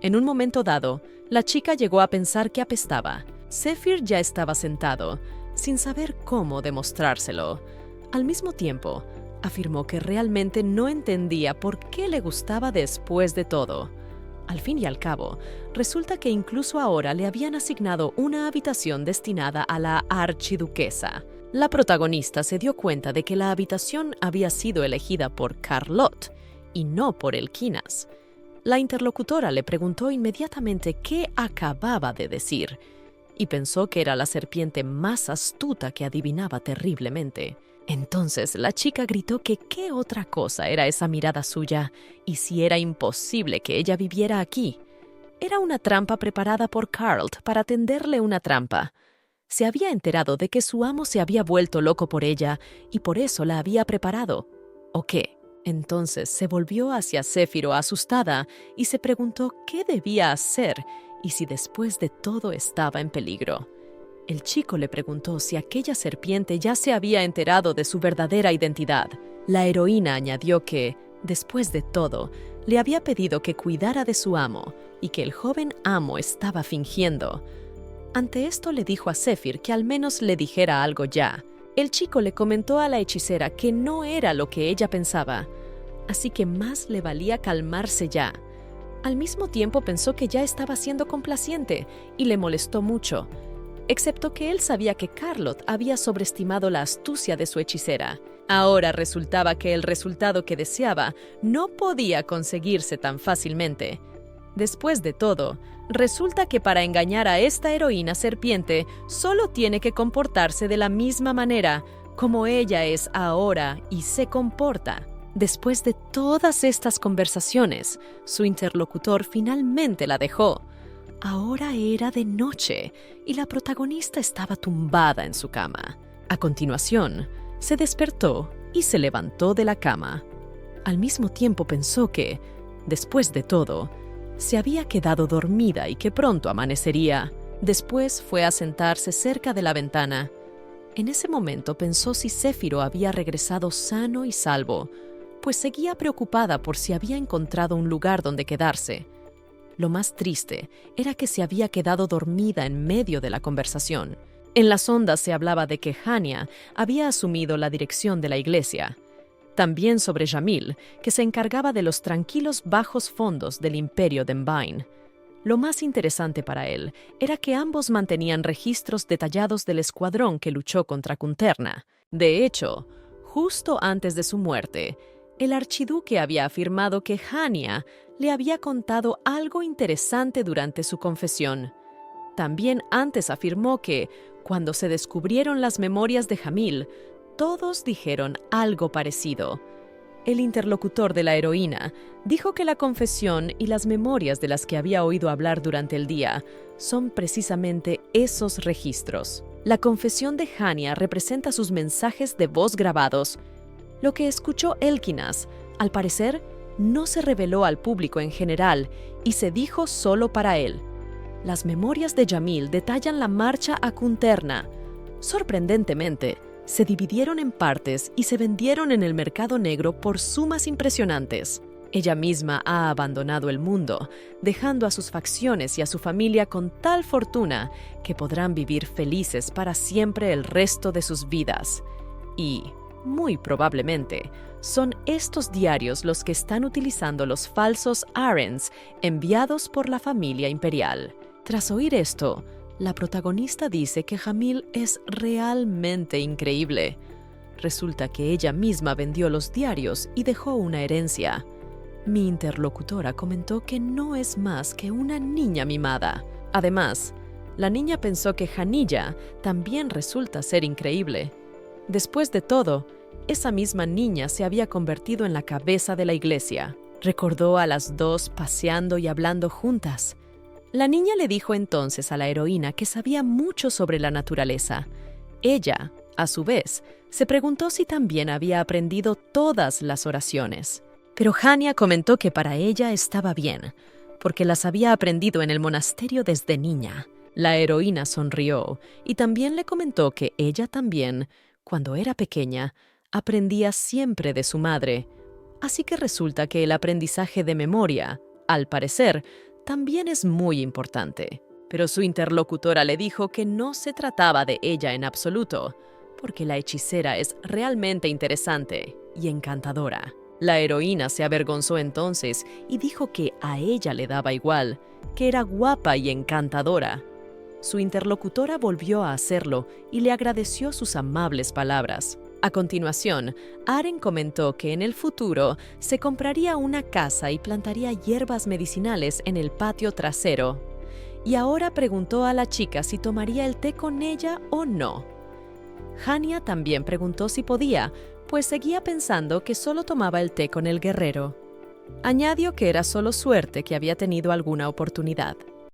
En un momento dado, la chica llegó a pensar que apestaba. Zephyr ya estaba sentado, sin saber cómo demostrárselo. Al mismo tiempo, afirmó que realmente no entendía por qué le gustaba después de todo. Al fin y al cabo, resulta que incluso ahora le habían asignado una habitación destinada a la archiduquesa. La protagonista se dio cuenta de que la habitación había sido elegida por Carlotte y no por Elkinas. La interlocutora le preguntó inmediatamente qué acababa de decir y pensó que era la serpiente más astuta que adivinaba terriblemente. Entonces la chica gritó que qué otra cosa era esa mirada suya y si era imposible que ella viviera aquí. Era una trampa preparada por Carlt para tenderle una trampa. Se había enterado de que su amo se había vuelto loco por ella y por eso la había preparado. ¿O qué? Entonces se volvió hacia Céfiro asustada y se preguntó qué debía hacer y si después de todo estaba en peligro. El chico le preguntó si aquella serpiente ya se había enterado de su verdadera identidad. La heroína añadió que, después de todo, le había pedido que cuidara de su amo y que el joven amo estaba fingiendo. Ante esto le dijo a Zephyr que al menos le dijera algo ya. El chico le comentó a la hechicera que no era lo que ella pensaba, así que más le valía calmarse ya. Al mismo tiempo pensó que ya estaba siendo complaciente y le molestó mucho, excepto que él sabía que Carlotte había sobreestimado la astucia de su hechicera. Ahora resultaba que el resultado que deseaba no podía conseguirse tan fácilmente. Después de todo, resulta que para engañar a esta heroína serpiente solo tiene que comportarse de la misma manera como ella es ahora y se comporta. Después de todas estas conversaciones, su interlocutor finalmente la dejó. Ahora era de noche y la protagonista estaba tumbada en su cama. A continuación, se despertó y se levantó de la cama. Al mismo tiempo pensó que, después de todo, se había quedado dormida y que pronto amanecería. Después fue a sentarse cerca de la ventana. En ese momento pensó si Céfiro había regresado sano y salvo, pues seguía preocupada por si había encontrado un lugar donde quedarse. Lo más triste era que se había quedado dormida en medio de la conversación. En las ondas se hablaba de que Hania había asumido la dirección de la iglesia. También sobre Jamil, que se encargaba de los tranquilos bajos fondos del imperio de Mbain. Lo más interesante para él era que ambos mantenían registros detallados del escuadrón que luchó contra Kunterna. De hecho, justo antes de su muerte, El archiduque había afirmado que Hania le había contado algo interesante durante su confesión. También antes afirmó que, cuando se descubrieron las memorias de Jamil, todos dijeron algo parecido. El interlocutor de la heroína dijo que la confesión y las memorias de las que había oído hablar durante el día son precisamente esos registros. La confesión de Hania representa sus mensajes de voz grabados. Lo que escuchó Elkinas, al parecer, no se reveló al público en general y se dijo solo para él. Las memorias de Jamil detallan la marcha a Kunterna. Sorprendentemente, se dividieron en partes y se vendieron en el mercado negro por sumas impresionantes. Ella misma ha abandonado el mundo, dejando a sus facciones y a su familia con tal fortuna que podrán vivir felices para siempre el resto de sus vidas. Y, muy probablemente, son estos diarios los que están utilizando los falsos Arens enviados por la familia imperial. Tras oír esto, la protagonista dice que Jamil es realmente increíble. Resulta que ella misma vendió los diarios y dejó una herencia. Mi interlocutora comentó que no es más que una niña mimada. Además, la niña pensó que Janilla también resulta ser increíble. Después de todo, esa misma niña se había convertido en la cabeza de la iglesia. Recordó a las dos paseando y hablando juntas. La niña le dijo entonces a la heroína que sabía mucho sobre la naturaleza. Ella, a su vez, se preguntó si también había aprendido todas las oraciones. Pero Hania comentó que para ella estaba bien, porque las había aprendido en el monasterio desde niña. La heroína sonrió y también le comentó que ella también, cuando era pequeña, aprendía siempre de su madre. Así que resulta que el aprendizaje de memoria, al parecer, también es muy importante. Pero su interlocutora le dijo que no se trataba de ella en absoluto, porque la hechicera es realmente interesante y encantadora. La heroína se avergonzó entonces y dijo que a ella le daba igual, que era guapa y encantadora. Su interlocutora volvió a hacerlo y le agradeció sus amables palabras. A continuación, Aren comentó que en el futuro se compraría una casa y plantaría hierbas medicinales en el patio trasero. Y ahora preguntó a la chica si tomaría el té con ella o no. Hania también preguntó si podía, pues seguía pensando que solo tomaba el té con el guerrero. Añadió que era solo suerte que había tenido alguna oportunidad.